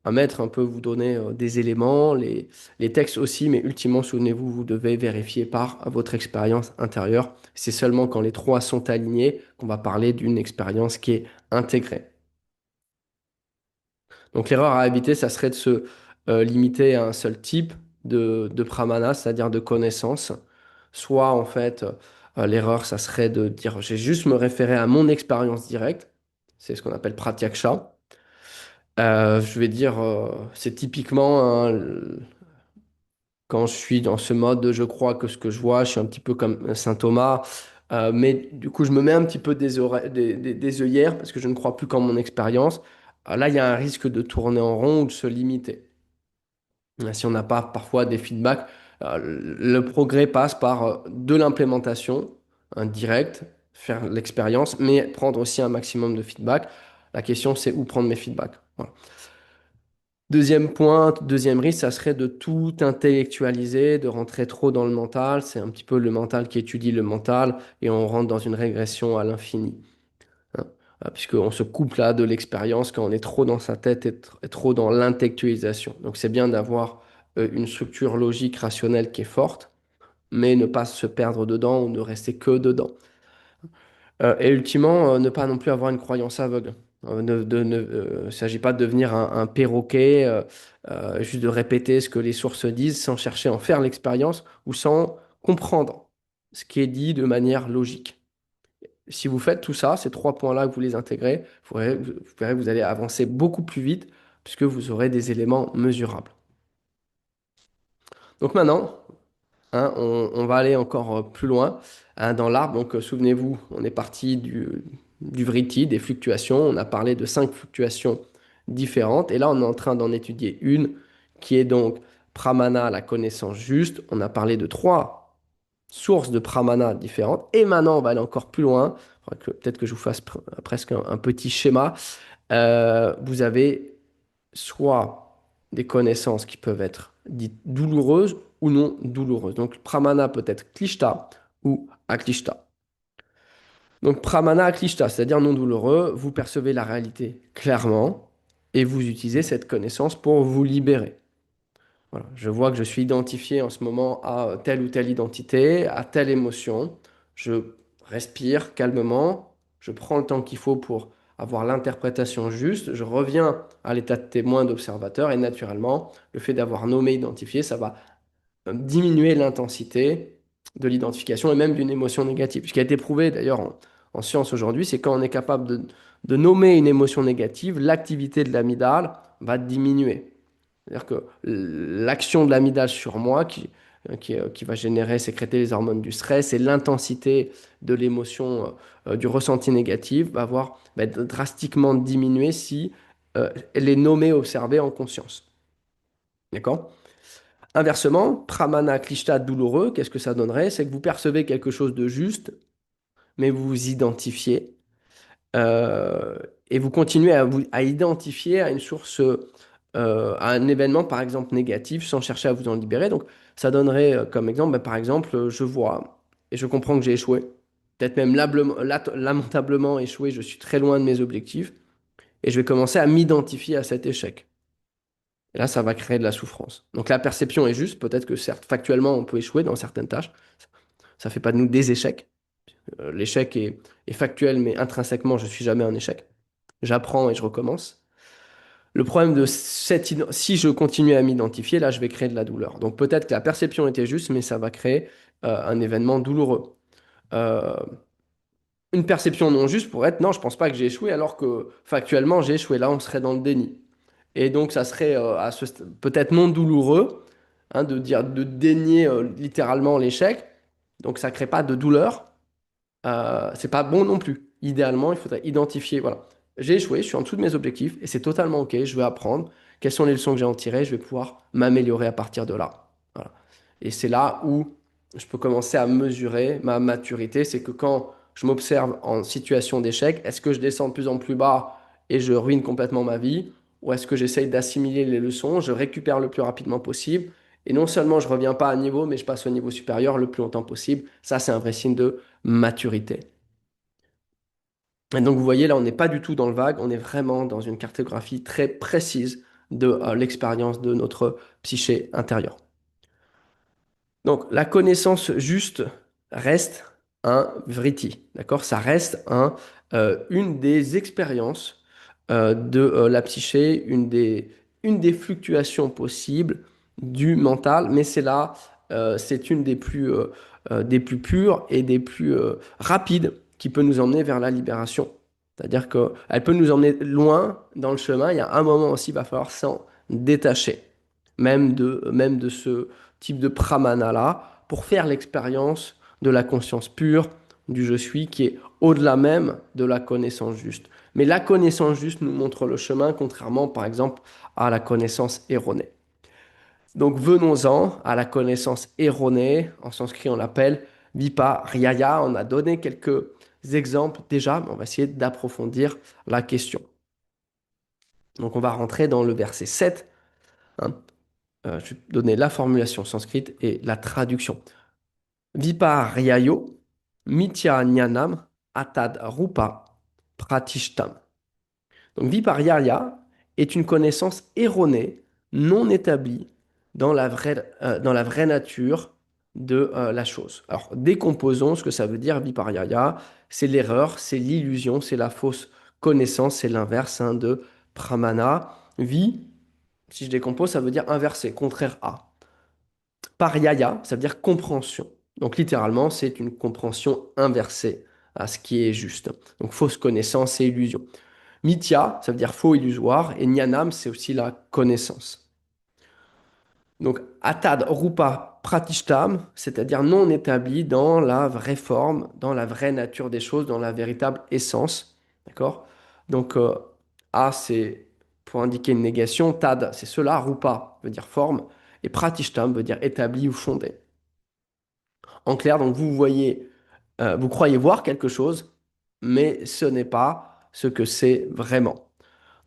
un maître peut vous donner des éléments, les textes aussi, mais ultimement, souvenez-vous, vous devez vérifier par votre expérience intérieure. C'est seulement quand les trois sont alignés qu'on va parler d'une expérience qui est intégrée. Donc l'erreur à éviter, ça serait de se limiter à un seul type de pramana, c'est-à-dire de connaissance. Soit en fait, l'erreur, ça serait de dire, j'ai juste me référer à mon expérience directe. C'est ce qu'on appelle pratyaksha. Je vais dire, c'est typiquement, hein, quand je suis dans ce mode de je crois que ce que je vois, je suis un petit peu comme Saint Thomas, mais du coup je me mets un petit peu des œillères parce que je ne crois plus qu'en mon expérience. Là, il y a un risque de tourner en rond ou de se limiter. Si on n'a pas parfois des feedbacks, le progrès passe par de l'implémentation, un direct, faire l'expérience, mais prendre aussi un maximum de feedback. La question, c'est où prendre mes feedbacks. Voilà. Deuxième point, deuxième risque, ça serait de tout intellectualiser, de rentrer trop dans le mental. C'est un petit peu le mental qui étudie le mental et on rentre dans une régression à l'infini, hein. Puisqu'on se coupe là de l'expérience quand on est trop dans sa tête et trop dans l'intellectualisation. Donc c'est bien d'avoir une structure logique, rationnelle qui est forte, mais ne pas se perdre dedans ou ne rester que dedans. Et ultimement, ne pas non plus avoir une croyance aveugle. Il ne s'agit pas de devenir un perroquet, juste de répéter ce que les sources disent sans chercher à en faire l'expérience ou sans comprendre ce qui est dit de manière logique. Si vous faites tout ça, ces trois points-là, que vous les intégrez, vous verrez que vous allez avancer beaucoup plus vite puisque vous aurez des éléments mesurables. Donc maintenant, hein, on va aller encore plus loin, hein, dans l'arbre. Donc, souvenez-vous, on est parti du vritti, des fluctuations. On a parlé de cinq fluctuations différentes. Et là, on est en train d'en étudier une qui est donc pramana, la connaissance juste. On a parlé de trois sources de pramana différentes. Et maintenant, on va aller encore plus loin. Peut-être que je vous fasse presque un petit schéma. Vous avez soit des connaissances qui peuvent être dites douloureuses ou non douloureuses. Donc, pramana peut être klishta ou aklishta. Donc, pramana aklishta, c'est-à-dire non douloureux, vous percevez la réalité clairement et vous utilisez cette connaissance pour vous libérer. Voilà. Je vois que je suis identifié en ce moment à telle ou telle identité, à telle émotion. Je respire calmement, je prends le temps qu'il faut pour avoir l'interprétation juste, je reviens à l'état de témoin, d'observateur, et naturellement, le fait d'avoir nommé, identifié, ça va diminuer l'intensité de l'identification et même d'une émotion négative. Ce qui a été prouvé d'ailleurs en science aujourd'hui, c'est quand on est capable de nommer une émotion négative, l'activité de l'amygdale va diminuer. C'est-à-dire que l'action de l'amygdale sur moi, qui va générer, sécréter les hormones du stress et l'intensité de l'émotion, du ressenti négatif, va être drastiquement diminuée si elle est nommée, observée en conscience. D'accord? Inversement, pramana klishta douloureux, qu'est-ce que ça donnerait? C'est que vous percevez quelque chose de juste, mais vous vous identifiez. Euh, et vous continuez à identifier à une source, à un événement, par exemple, négatif, sans chercher à vous en libérer. Donc, ça donnerait comme exemple, par exemple, je vois et je comprends que j'ai échoué. Peut-être même lamentablement échoué, je suis très loin de mes objectifs. Et je vais commencer à m'identifier à cet échec. Et là, ça va créer de la souffrance. Donc, la perception est juste. Peut-être que, certes, factuellement, on peut échouer dans certaines tâches. Ça ne fait pas de nous des échecs. L'échec est factuel, mais intrinsèquement, je ne suis jamais un échec. J'apprends et je recommence. Le problème de si je continue à m'identifier, là, je vais créer de la douleur. Donc peut-être que la perception était juste, mais ça va créer un événement douloureux. Euh, une perception non juste pourrait être non, je pense pas que j'ai échoué, alors que factuellement j'ai échoué. Là, on serait dans le déni. Et donc, ça serait peut-être non douloureux de dénier littéralement l'échec. Donc, ça ne crée pas de douleur. C'est pas bon non plus. Idéalement, il faudrait identifier, voilà, j'ai échoué, je suis en dessous de mes objectifs et c'est totalement OK. Je vais apprendre. Quelles sont les leçons que j'ai en tirées? Je vais pouvoir m'améliorer à partir de là. Voilà. Et c'est là où je peux commencer à mesurer ma maturité. C'est que quand je m'observe en situation d'échec, est-ce que je descends de plus en plus bas et je ruine complètement ma vie? Ou est-ce que j'essaye d'assimiler les leçons, je récupère le plus rapidement possible et non seulement je reviens pas à niveau, mais je passe au niveau supérieur le plus longtemps possible. Ça, c'est un vrai signe de maturité. Et donc, vous voyez, là, on n'est pas du tout dans le vague, on est vraiment dans une cartographie très précise de l'expérience de notre psyché intérieure. Donc, la connaissance juste reste un vritti, d'accord? Ça reste une des expériences de la psyché, une des fluctuations possibles du mental, mais c'est une des plus pures et des plus rapides qui peut nous emmener vers la libération. C'est-à-dire qu'elle peut nous emmener loin dans le chemin. Il y a un moment aussi, il va falloir s'en détacher, même de ce type de pramana-là, pour faire l'expérience de la conscience pure, du je suis, qui est au-delà même de la connaissance juste. Mais la connaissance juste nous montre le chemin, contrairement par exemple à la connaissance erronée. Donc venons-en à la connaissance erronée. En sanskrit, on l'appelle vipariyaya. On a donné quelques exemples déjà, mais on va essayer d'approfondir la question. Donc on va rentrer dans le verset 7. hein. Je vais donner la formulation sanskrite et la traduction. Viparyayo mitya jnanam atad rupa pratishtam. Donc viparyaya est une connaissance erronée, non établie dans la vraie nature de la chose. Alors décomposons ce que ça veut dire viparyaya. C'est l'erreur, c'est l'illusion, c'est la fausse connaissance, c'est l'inverse de pramana. Vi, si je décompose, ça veut dire inversé, contraire à. Paryaya, ça veut dire compréhension. Donc littéralement, c'est une compréhension inversée à ce qui est juste. Donc fausse connaissance et illusion. Mithya, ça veut dire faux, illusoire, et Jnanam, c'est aussi la connaissance. Donc Atad Rupa Pratishtam, c'est-à-dire non établi dans la vraie forme, dans la vraie nature des choses, dans la véritable essence. D'accord? Donc A, c'est pour indiquer une négation, Tad, c'est cela, Rupa veut dire forme, et Pratishtam veut dire établi ou fondé. En clair, donc vous voyez, vous croyez voir quelque chose, mais ce n'est pas ce que c'est vraiment.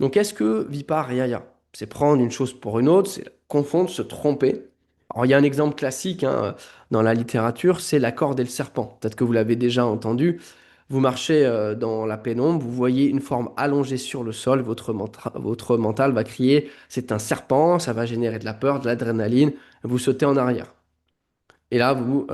Donc, est-ce que Vipariyaya, c'est prendre une chose pour une autre, c'est confondre, se tromper. Alors, il y a un exemple classique dans la littérature, c'est la corde et le serpent. Peut-être que vous l'avez déjà entendu. Vous marchez dans la pénombre, vous voyez une forme allongée sur le sol, votre mental va crier, c'est un serpent, ça va générer de la peur, de l'adrénaline, vous sautez en arrière. Et là, vous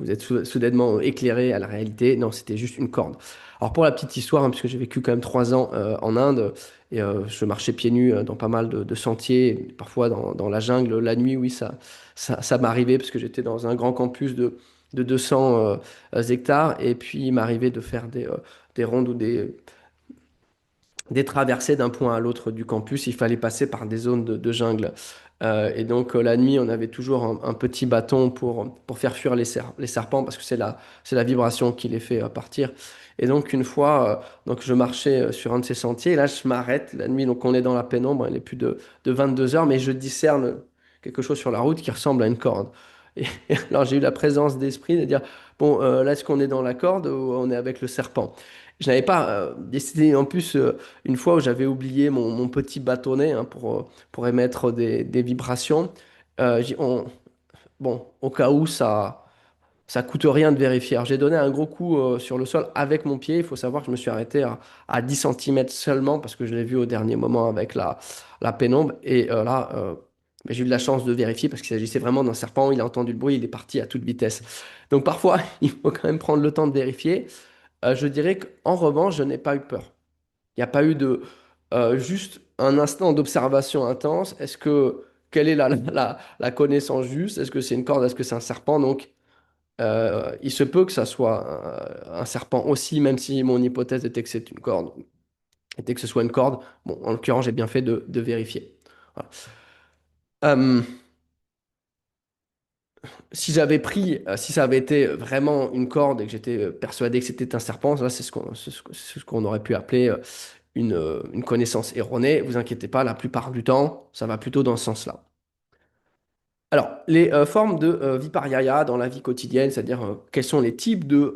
êtes soudainement éclairé à la réalité. Non, c'était juste une corde. Alors pour la petite histoire, puisque j'ai vécu quand même 3 ans en Inde, et je marchais pieds nus dans pas mal de sentiers, parfois dans la jungle, la nuit, oui, ça m'arrivait, parce que j'étais dans un grand campus de 200 hectares, et puis il m'arrivait de faire des rondes ou des traversées d'un point à l'autre du campus, il fallait passer par des zones de jungle. Et donc la nuit, on avait toujours un petit bâton pour faire fuir les serpents parce que c'est la vibration qui les fait partir. Et donc une fois, donc je marchais sur un de ces sentiers et là je m'arrête la nuit, donc on est dans la pénombre, il est plus de 22 heures, mais je discerne quelque chose sur la route qui ressemble à une corde. Et alors j'ai eu la présence d'esprit de dire, bon, là est-ce qu'on est dans la corde ou on est avec le serpent? Je n'avais pas décidé en plus une fois où j'avais oublié mon petit bâtonnet pour émettre des vibrations. Bon, au cas où ça coûte rien de vérifier. Alors, j'ai donné un gros coup sur le sol avec mon pied. Il faut savoir que je me suis arrêté à 10 centimètres seulement parce que je l'ai vu au dernier moment avec la pénombre. Et mais j'ai eu de la chance de vérifier parce qu'il s'agissait vraiment d'un serpent. Il a entendu le bruit, il est parti à toute vitesse. Donc parfois, il faut quand même prendre le temps de vérifier. Je dirais qu'en revanche, je n'ai pas eu peur. Il n'y a pas eu de juste un instant d'observation intense. Quelle est la connaissance juste? Est-ce que c'est une corde? Est-ce que c'est un serpent? Donc, il se peut que ça soit un serpent aussi, même si mon hypothèse était que c'est une corde, était que ce soit une corde. Bon, en l'occurrence, j'ai bien fait de vérifier. Euh, Si ça avait été vraiment une corde et que j'étais persuadé que c'était un serpent, là, c'est ce qu'on aurait pu appeler une connaissance erronée. Vous inquiétez pas, la plupart du temps, ça va plutôt dans ce sens-là. Alors, les formes de vipariaya dans la vie quotidienne, c'est-à-dire quels sont les types de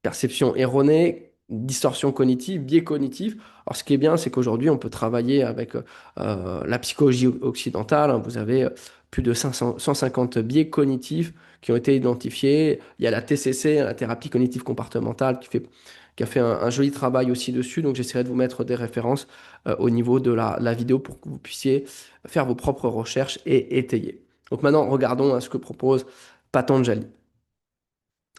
perception erronée, distorsion cognitive, biais cognitif. Alors, ce qui est bien, c'est qu'aujourd'hui, on peut travailler avec la psychologie occidentale, hein. Vous avez plus de 500 150 biais cognitifs qui ont été identifiés. Il y a la TCC, la thérapie cognitive comportementale, qui a fait un joli travail aussi dessus. Donc, j'essaierai de vous mettre des références au niveau de la vidéo pour que vous puissiez faire vos propres recherches et étayer. Donc, maintenant, regardons ce que propose Patanjali.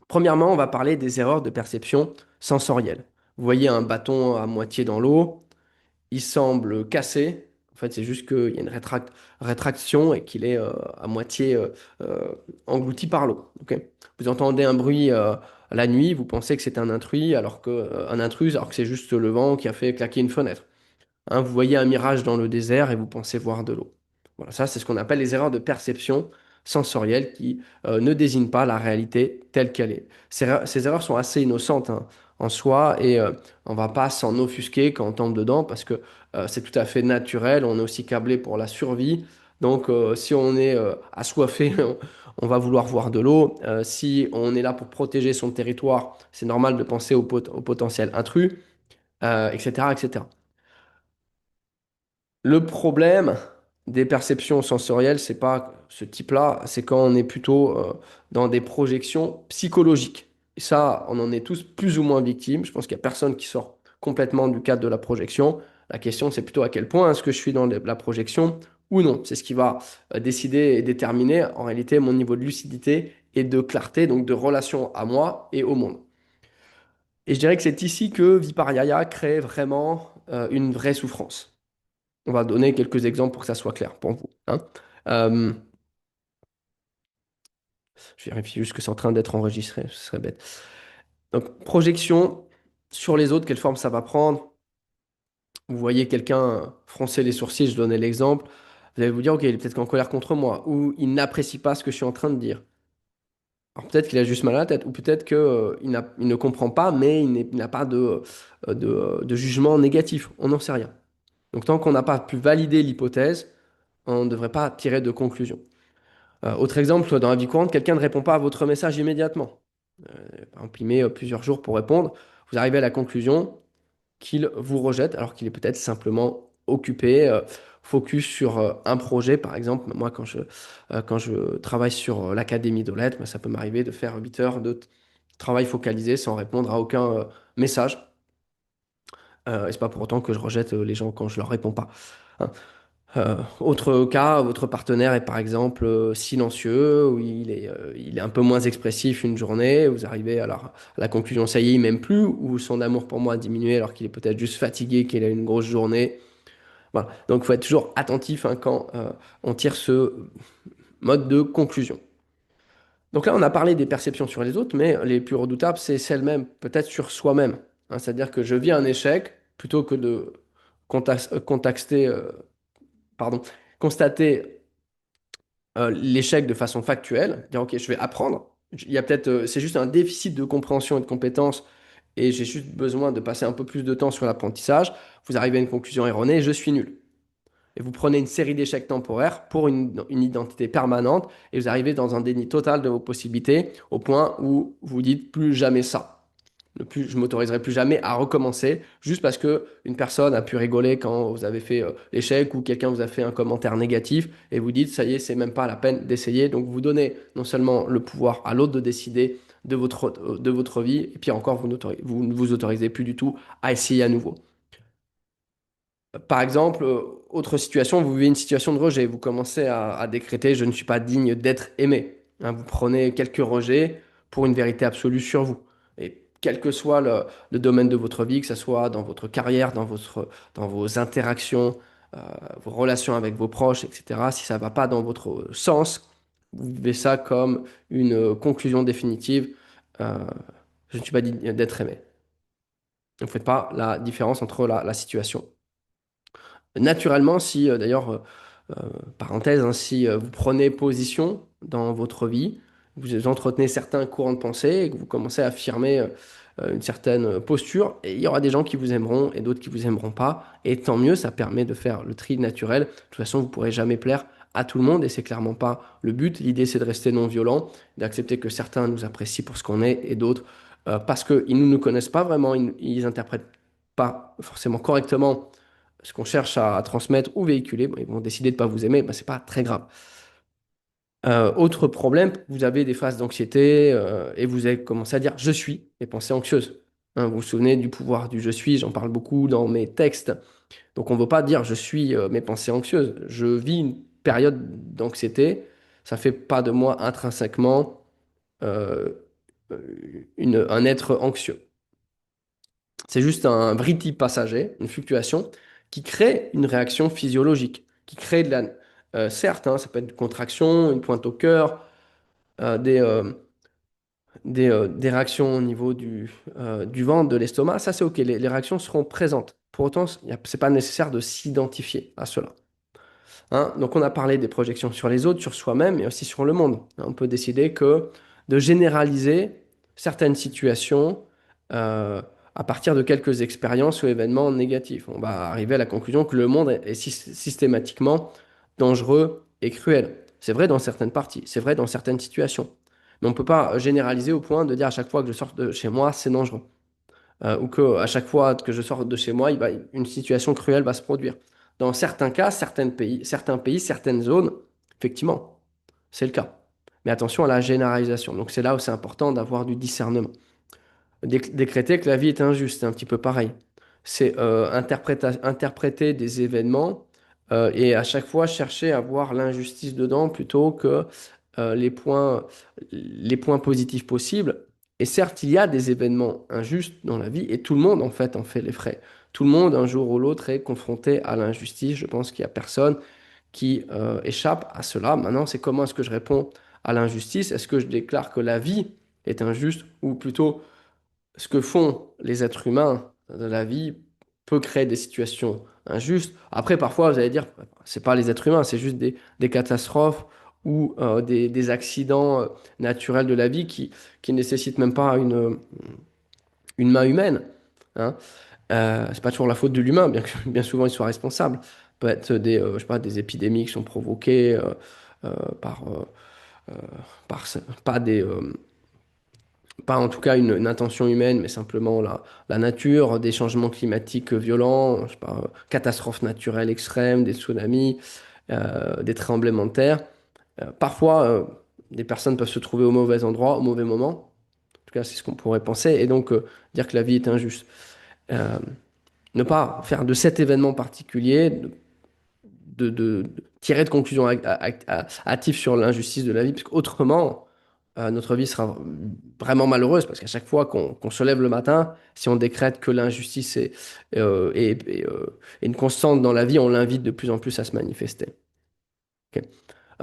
Premièrement, on va parler des erreurs de perception sensorielle. Vous voyez un bâton à moitié dans l'eau, il semble cassé. En fait, c'est juste qu'il y a une rétraction et qu'il est à moitié euh, englouti par l'eau. Ok. Vous entendez un bruit la nuit, vous pensez que c'est un intrus, un intrus, alors que c'est juste le vent qui a fait claquer une fenêtre. Hein, vous voyez un mirage dans le désert et vous pensez voir de l'eau. Voilà, ça, c'est ce qu'on appelle les erreurs de perception sensorielle qui ne désignent pas la réalité telle qu'elle est. Ces erreurs sont assez innocentes, hein, en soi et on va pas s'en offusquer quand on tombe dedans parce que c'est tout à fait naturel. On est aussi câblé pour la survie. Donc, si on est assoiffé, on va vouloir voir de l'eau. Si on est là pour protéger son territoire, c'est normal de penser au potentiel intrus, etc., etc. Le problème des perceptions sensorielles, c'est pas ce type-là, c'est quand on est plutôt dans des projections psychologiques. Et ça, on en est tous plus ou moins victimes. Je pense qu'il n'y a personne qui sort complètement du cadre de la projection. La question, c'est plutôt à quel point est-ce que je suis dans la projection ou non. C'est ce qui va décider et déterminer en réalité mon niveau de lucidité et de clarté, donc de relation à moi et au monde. Et je dirais que c'est ici que Viparyaya crée vraiment une vraie souffrance. On va donner quelques exemples pour que ça soit clair pour vous, hein. Euh, je vérifie juste que c'est en train d'être enregistré, ce serait bête. Donc, projection sur les autres, quelle forme ça va prendre? Vous voyez quelqu'un froncer les sourcils, je donnais l'exemple. Vous allez vous dire, ok, il est peut-être en colère contre moi, ou il n'apprécie pas ce que je suis en train de dire. Alors peut-être qu'il a juste mal à la tête, ou peut-être qu'il il ne comprend pas, mais il n'a pas de jugement négatif. On n'en sait rien. Donc tant qu'on n'a pas pu valider l'hypothèse, on ne devrait pas tirer de conclusion. Autre exemple, dans la vie courante, quelqu'un ne répond pas à votre message immédiatement. Par exemple, il met plusieurs jours pour répondre. Vous arrivez à la conclusion qu'il vous rejette alors qu'il est peut-être simplement occupé, focus sur un projet. Par exemple, moi, quand je travaille sur l'académie de lettres, ben, ça peut m'arriver de faire 8 heures de travail focalisé sans répondre à aucun message. Et c'est pas pour autant que je rejette les gens quand je leur réponds pas, hein. Autre cas, votre partenaire est par exemple silencieux, ou il est un peu moins expressif une journée, vous arrivez à la conclusion, ça y est, il m'aime plus, ou son amour pour moi a diminué alors qu'il est peut-être juste fatigué, qu'il a une grosse journée. Voilà. Donc il faut être toujours attentif, hein, quand on tire ce mode de conclusion. Donc là, on a parlé des perceptions sur les autres, mais les plus redoutables, c'est celles-mêmes, peut-être sur soi-même, hein. C'est-à-dire que je vis un échec plutôt que de contacter, pardon, constater l'échec de façon factuelle, dire ok, je vais apprendre. Il y a peut-être, c'est juste un déficit de compréhension et de compétences, et j'ai juste besoin de passer un peu plus de temps sur l'apprentissage. Vous arrivez à une conclusion erronée, je suis nul. Et vous prenez une série d'échecs temporaires pour une identité permanente, et vous arrivez dans un déni total de vos possibilités, au point où vous dites plus jamais ça. Je m'autoriserai plus jamais à recommencer juste parce que une personne a pu rigoler quand vous avez fait l'échec, ou quelqu'un vous a fait un commentaire négatif et vous dites ça y est, c'est même pas la peine d'essayer. Donc vous donnez non seulement le pouvoir à l'autre de décider de votre vie, et puis encore vous ne vous autorisez plus du tout à essayer à nouveau. Par exemple, autre situation, vous vivez une situation de rejet, vous commencez à décréter je ne suis pas digne d'être aimé, hein. Vous prenez quelques rejets pour une vérité absolue sur vous. Et quel que soit le domaine de votre vie, que ce soit dans votre carrière, dans vos interactions, euh, vos relations avec vos proches, etc., si ça ne va pas dans votre sens, vous vivez ça comme une conclusion définitive. euh, je ne suis pas digne d'être aimé. Ne faites pas la différence entre la situation. Naturellement, si d'ailleurs, euh, parenthèse, hein, si vous prenez position dans votre vie, vous entretenez certains courants de pensée et que vous commencez à affirmer une certaine posture, et il y aura des gens qui vous aimeront et d'autres qui vous aimeront pas. Et tant mieux, ça permet de faire le tri naturel. De toute façon, vous pourrez jamais plaire à tout le monde et c'est clairement pas le but. L'idée, c'est de rester non violent, d'accepter que certains nous apprécient pour ce qu'on est et d'autres parce qu'ils ne nous connaissent pas vraiment, ils interprètent pas forcément correctement ce qu'on cherche à transmettre ou véhiculer. Bon, ils vont décider de ne pas vous aimer, ben, c'est pas très grave. Autre problème, vous avez des phases d'anxiété et vous avez commencé à dire je suis, les pensées anxieuses. Hein, vous vous souvenez du pouvoir du je suis, j'en parle beaucoup dans mes textes. Donc on ne veut pas dire je suis mes pensées anxieuses. Je vis une période d'anxiété, ça fait pas de moi intrinsèquement euh, un être anxieux. C'est juste un bris passager, une fluctuation, qui crée une réaction physiologique, qui crée de la... certes, hein, ça peut être une contraction, une pointe au cœur, euh, des, euh, des réactions au niveau du ventre, de l'estomac, ça c'est OK, les réactions seront présentes. Pour autant, c'est pas nécessaire de s'identifier à cela. Hein, donc on a parlé des projections sur les autres, sur soi-même et aussi sur le monde. On peut décider que de généraliser certaines situations euh, à partir de quelques expériences ou événements négatifs. On va arriver à la conclusion que le monde est systématiquement dangereux et cruel. C'est vrai dans certaines parties, c'est vrai dans certaines situations. Mais on ne peut pas généraliser au point de dire à chaque fois que je sors de chez moi, c'est dangereux ou que à chaque fois que je sors de chez moi, une situation cruelle va se produire. Dans certains cas, certains pays, certaines zones, effectivement, c'est le cas. Mais attention à la généralisation. Donc c'est là où c'est important d'avoir du discernement. Décréter que la vie est injuste, c'est un petit peu pareil. C'est interpréter des événements et à chaque fois chercher à voir l'injustice dedans plutôt que euh, les points, les points positifs possibles. Et certes, il y a des événements injustes dans la vie et tout le monde en fait en fait les frais. Tout le monde, un jour ou l'autre, est confronté à l'injustice. Je pense qu'il n'y a personne qui échappe à cela. Maintenant, c'est comment est-ce que je réponds à l'injustice? Est-ce que je déclare que la vie est injuste ou plutôt ce que font les êtres humains de la vie peut créer des situations injustes. Après, parfois, vous allez dire, c'est pas les êtres humains, c'est juste des catastrophes ou des accidents naturels de la vie qui nécessitent même pas une main humaine. Hein. C'est pas toujours la faute de l'humain, bien que bien souvent il soit responsable. Ça peut être je sais pas, des épidémies qui sont provoquées euh, par, euh, pas pas en tout cas une intention humaine, mais simplement la nature, des changements climatiques violents, je sais pas, catastrophes naturelles extrêmes, des tsunamis, des tremblements de terre. Parfois, des personnes peuvent se trouver au mauvais endroit, au mauvais moment. En tout cas, c'est ce qu'on pourrait penser, et donc dire que la vie est injuste. Euh, Ne pas faire de cet événement particulier, de tirer de conclusions hâtives sur l'injustice de la vie, parce qu'autrement, notre vie sera vraiment malheureuse, parce qu'à chaque fois qu'on se lève le matin, si on décrète que l'injustice est une constante dans la vie, on l'invite de plus en plus à se manifester. Ok.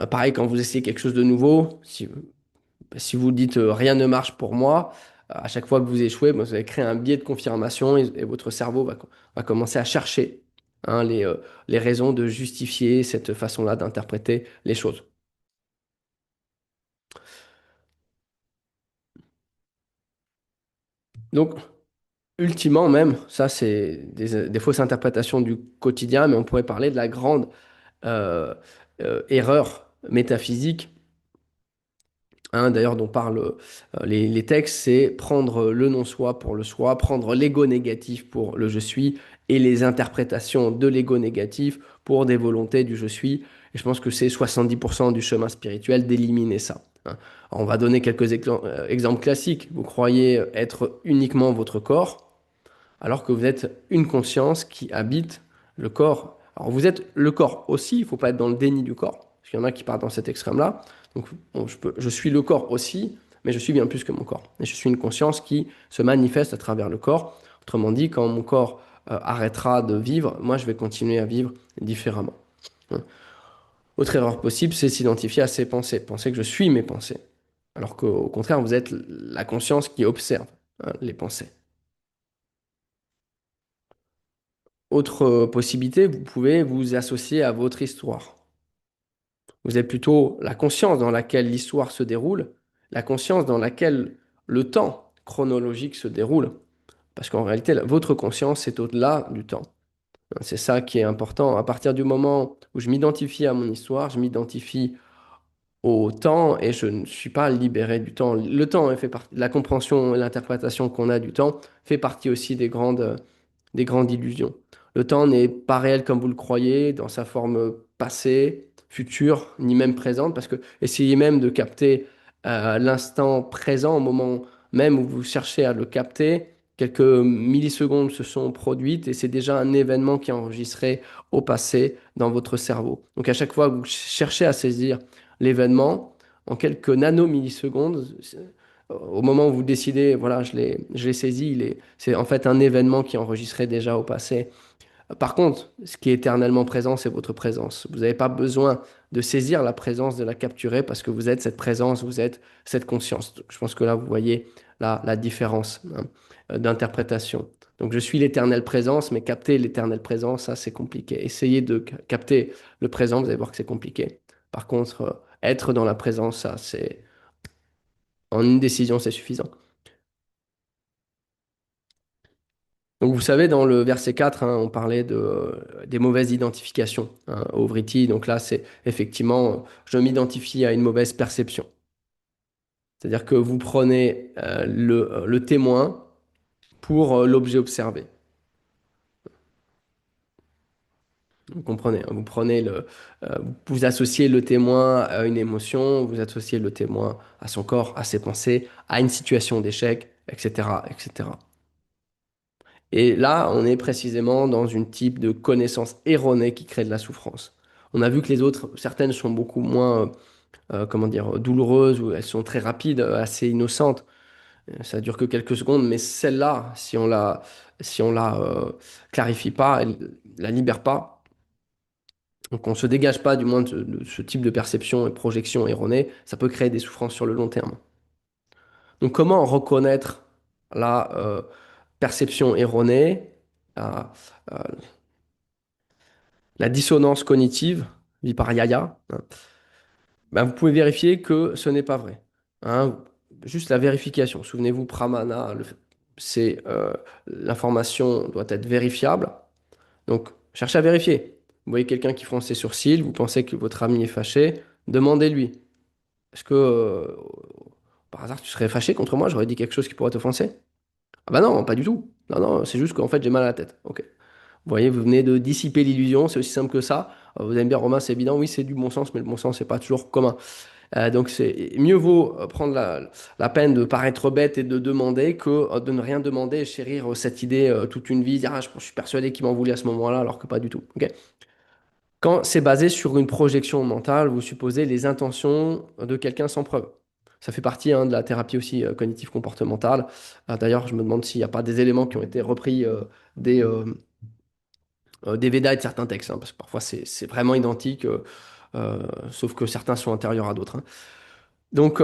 Pareil, quand vous essayez quelque chose de nouveau, si vous dites rien ne marche pour moi, à chaque fois que vous échouez, ben, vous allez créer un biais de confirmation et votre cerveau va commencer à chercher hein, les raisons de justifier cette façon-là d'interpréter les choses. Donc, ultimement même, ça c'est des fausses interprétations du quotidien, mais on pourrait parler de la grande euh, erreur métaphysique hein, d'ailleurs, dont parlent les textes, c'est prendre le non-soi pour le soi, prendre l'ego négatif pour le je suis, et les interprétations de l'ego négatif pour des volontés du je suis. Et je pense que c'est 70% du chemin spirituel d'éliminer ça. Hein. Alors, on va donner quelques exemples classiques. Vous croyez être uniquement votre corps, alors que vous êtes une conscience qui habite le corps. Alors vous êtes le corps aussi, il ne faut pas être dans le déni du corps, parce qu'il y en a qui partent dans cet extrême-là. Donc bon, je suis le corps aussi, mais je suis bien plus que mon corps. Et je suis une conscience qui se manifeste à travers le corps. Autrement dit, quand mon corps arrêtera de vivre, moi je vais continuer à vivre différemment. Hein. Autre erreur possible, c'est s'identifier à ses pensées, penser que je suis mes pensées. Alors qu'au contraire, vous êtes la conscience qui observe hein, les pensées. Autre possibilité, vous pouvez vous associer à votre histoire. Vous avez plutôt la conscience dans laquelle l'histoire se déroule, la conscience dans laquelle le temps chronologique se déroule. Parce qu'en réalité, votre conscience est au-delà du temps. C'est ça qui est important. À partir du moment où je m'identifie à mon histoire, je m'identifie au temps et je ne suis pas libéré du temps. Le temps fait partie, la compréhension et l'interprétation qu'on a du temps fait partie aussi des grandes illusions. Le temps n'est pas réel comme vous le croyez, dans sa forme passée, future, ni même présente, parce que essayez même de capter l'instant présent au moment même où vous cherchez à le capter. Quelques millisecondes se sont produites et c'est déjà un événement qui est enregistré au passé dans votre cerveau. Donc à chaque fois que vous cherchez à saisir l'événement, en quelques nanomillisecondes, au moment où vous décidez, voilà, je l'ai saisi, c'est en fait un événement qui est enregistré déjà au passé. Par contre, ce qui est éternellement présent, c'est votre présence. Vous n'avez pas besoin de saisir la présence, de la capturer, parce que vous êtes cette présence, vous êtes cette conscience. Donc, je pense que là, vous voyez la différence hein, d'interprétation. Donc, je suis l'éternelle présence, mais capter l'éternelle présence, ça, c'est compliqué. Essayez de capter le présent, vous allez voir que c'est compliqué. Par contre, être dans la présence, ça, c'est en une décision, c'est suffisant. Donc, vous savez, dans le verset 4, hein, on parlait des mauvaises identifications hein, au Vriti. Donc là, c'est effectivement, je m'identifie à une mauvaise perception. C'est-à-dire que vous prenez le témoin pour l'objet observé. Vous comprenez, hein, vous prenez vous associez le témoin à une émotion, vous associez le témoin à son corps, à ses pensées, à une situation d'échec, etc., etc. Et là, on est précisément dans une type de connaissance erronée qui crée de la souffrance. On a vu que les autres, certaines sont beaucoup moins, comment dire, douloureuses ou elles sont très rapides, assez innocentes. Ça dure que quelques secondes, mais celle-là, si on la clarifie pas, elle la libère pas, donc on se dégage pas du moins de ce type de perception et projection erronée, ça peut créer des souffrances sur le long terme. Donc comment reconnaître la perception erronée, la, euh, la dissonance cognitive, viparyaya, hein, ben, vous pouvez vérifier que ce n'est pas vrai. Hein. Juste la vérification. Souvenez-vous, pramana, c'est l'information doit être vérifiable. Donc, cherchez à vérifier. Vous voyez quelqu'un qui fronce ses sourcils, vous pensez que votre ami est fâché, demandez-lui. Est-ce que par hasard tu serais fâché contre moi? J'aurais dit quelque chose qui pourrait t'offenser? Ah bah non, pas du tout. Non, non, c'est juste qu'en fait j'ai mal à la tête. Ok. Vous voyez, vous venez de dissiper l'illusion, c'est aussi simple que ça. Vous allez me dire, Romain, c'est évident, oui, c'est du bon sens, mais le bon sens, c'est pas toujours commun. Donc, c'est mieux vaut prendre la peine de paraître bête et de demander que de ne rien demander et chérir cette idée toute une vie, dire, ah, je suis persuadé qu'il m'en voulait à ce moment-là, alors que pas du tout. Ok. Quand c'est basé sur une projection mentale, vous supposez les intentions de quelqu'un sans preuve. Ça fait partie hein, de la thérapie aussi cognitive comportementale. D'ailleurs, je me demande s'il n'y a pas des éléments qui ont été repris des, euh, des Védas et de certains textes, hein, parce que parfois c'est vraiment identique, sauf que certains sont antérieurs à d'autres. Hein. Donc,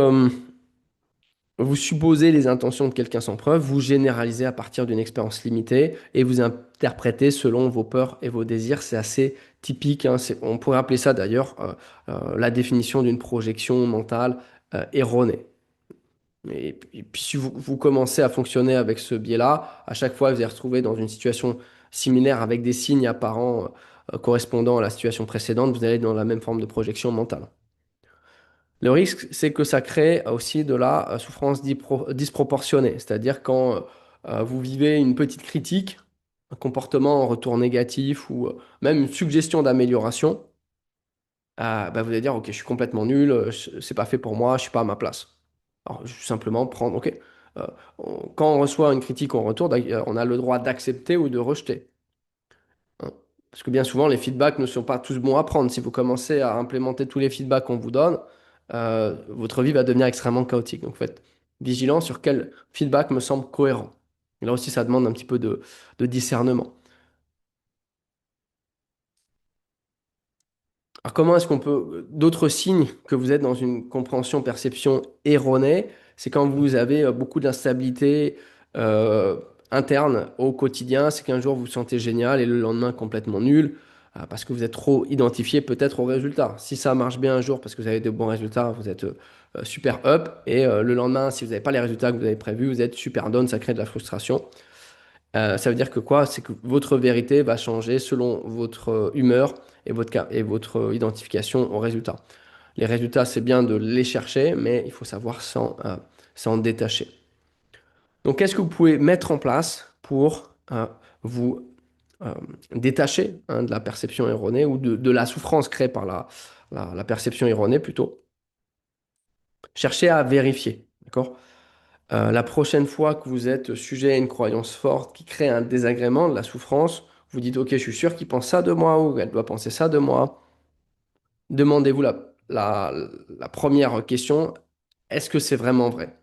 vous supposez les intentions de quelqu'un sans preuve, vous généralisez à partir d'une expérience limitée et vous interprétez selon vos peurs et vos désirs. C'est assez typique. Hein, on pourrait appeler ça d'ailleurs la définition d'une projection mentale erronée. Et puis si vous commencez à fonctionner avec ce biais-là, à chaque fois que vous allez retrouver dans une situation similaire avec des signes apparents correspondant à la situation précédente, vous allez dans la même forme de projection mentale. Le risque, c'est que ça crée aussi de la souffrance disproportionnée, c'est-à-dire quand vous vivez une petite critique, un comportement en retour négatif ou même une suggestion d'amélioration, bah, vous allez dire, ok, je suis complètement nul, c'est pas fait pour moi, je suis pas à ma place. Alors, juste simplement prendre, ok, quand on reçoit une critique en retour, on a le droit d'accepter ou de rejeter. Hein. Parce que bien souvent, les feedbacks ne sont pas tous bons à prendre. Si vous commencez à implémenter tous les feedbacks qu'on vous donne, votre vie va devenir extrêmement chaotique. Donc, faites vigilant sur quel feedback me semble cohérent. Et là aussi, ça demande un petit peu de discernement. Alors, comment est-ce qu'on peut... D'autres signes que vous êtes dans une compréhension, perception erronée, c'est quand vous avez beaucoup d'instabilité, interne au quotidien, c'est qu'un jour vous vous sentez génial et le lendemain complètement nul, parce que vous êtes trop identifié peut-être au résultat. Si ça marche bien un jour parce que vous avez de bons résultats, vous êtes super up, et le lendemain, si vous n'avez pas les résultats que vous avez prévus, vous êtes super down, ça crée de la frustration. Ça veut dire que quoi? C'est que votre vérité va changer selon votre humeur et et votre identification aux résultats. Les résultats, c'est bien de les chercher, mais il faut savoir s'en détacher. Donc, qu'est-ce que vous pouvez mettre en place pour vous euh, détacher, hein, de la perception erronée ou de la souffrance créée par la perception erronée plutôt? Cherchez à vérifier, d'accord? La prochaine fois que vous êtes sujet à une croyance forte qui crée un désagrément, de la souffrance, vous dites, OK, je suis sûr qu'il pense ça de moi ou elle doit penser ça de moi. Demandez-vous la, la première question, est-ce que c'est vraiment vrai?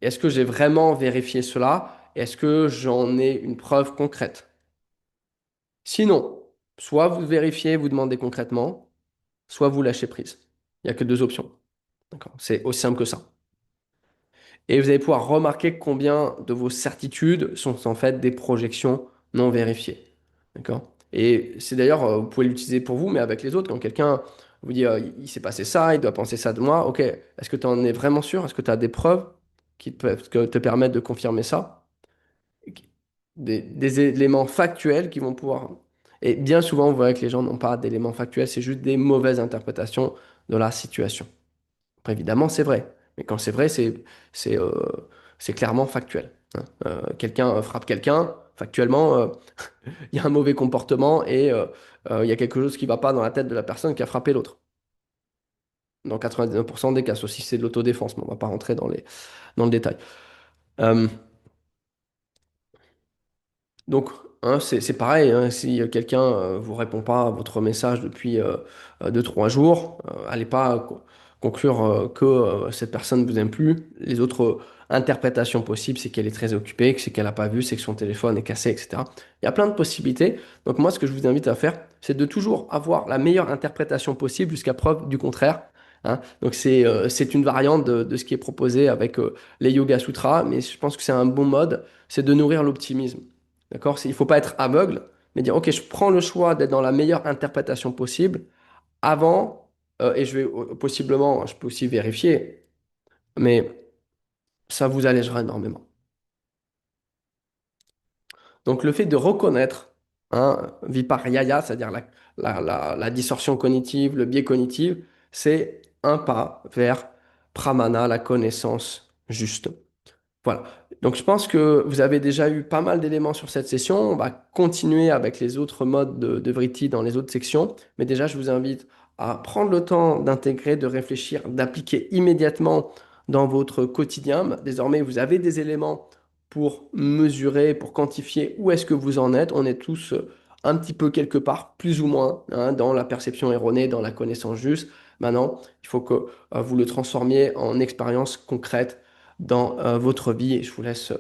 Est-ce que j'ai vraiment vérifié cela? Est-ce que j'en ai une preuve concrète? Sinon, soit vous vérifiez, vous demandez concrètement, soit vous lâchez prise. Il n'y a que deux options. D'accord? C'est aussi simple que ça. Et vous allez pouvoir remarquer combien de vos certitudes sont en fait des projections non vérifiées. D'accord? Et c'est d'ailleurs, vous pouvez l'utiliser pour vous, mais avec les autres. Quand quelqu'un vous dit, il s'est passé ça, il doit penser ça de moi, ok, est-ce que tu en es vraiment sûr? Est-ce que tu as des preuves qui peuvent te permettre de confirmer ça? Des éléments factuels qui vont pouvoir... Et bien souvent, vous voyez que les gens n'ont pas d'éléments factuels, c'est juste des mauvaises interprétations de la situation. Après, évidemment, c'est vrai. Mais quand c'est vrai, c'est c'est clairement factuel, hein. Quelqu'un frappe quelqu'un, factuellement, il y a un mauvais comportement et il y a quelque chose qui ne va pas dans la tête de la personne qui a frappé l'autre. Dans 99% des cas, sauf si c'est de l'autodéfense, mais on ne va pas rentrer dans le détail. Euh, Donc, hein, c'est pareil, hein, si quelqu'un vous répond pas à votre message depuis 2, 3 jours, allez pas conclure que cette personne ne vous aime plus. Les autres interprétations possibles, c'est qu'elle est très occupée, que c'est qu'elle n'a pas vu, c'est que son téléphone est cassé, etc. Il y a plein de possibilités. Donc moi, ce que je vous invite à faire, c'est de toujours avoir la meilleure interprétation possible jusqu'à preuve du contraire, hein. Donc c'est une variante de ce qui est proposé avec les Yoga Sutras, mais je pense que c'est un bon mode, c'est de nourrir l'optimisme. D'accord? Il ne faut pas être aveugle, mais dire, OK, je prends le choix d'être dans la meilleure interprétation possible avant, et je vais possiblement, je peux aussi vérifier, mais ça vous allégera énormément. Donc le fait de reconnaître, hein, Viparyaya, c'est-à-dire la distorsion cognitive, le biais cognitif, c'est un pas vers Pramana, la connaissance juste. Voilà. Donc, je pense que vous avez déjà eu pas mal d'éléments sur cette session. On va continuer avec les autres modes de Vritti dans les autres sections. Mais déjà, je vous invite à prendre le temps d'intégrer, de réfléchir, d'appliquer immédiatement dans votre quotidien. Désormais, vous avez des éléments pour mesurer, pour quantifier où est-ce que vous en êtes. On est tous un petit peu quelque part, plus ou moins, hein, dans la perception erronée, dans la connaissance juste. Maintenant, il faut que vous le transformiez en expérience concrète dans votre vie. Et je vous laisse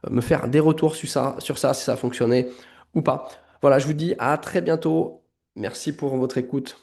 me faire des retours sur ça, si ça a fonctionné ou pas. Voilà, je vous dis à très bientôt. Merci pour votre écoute.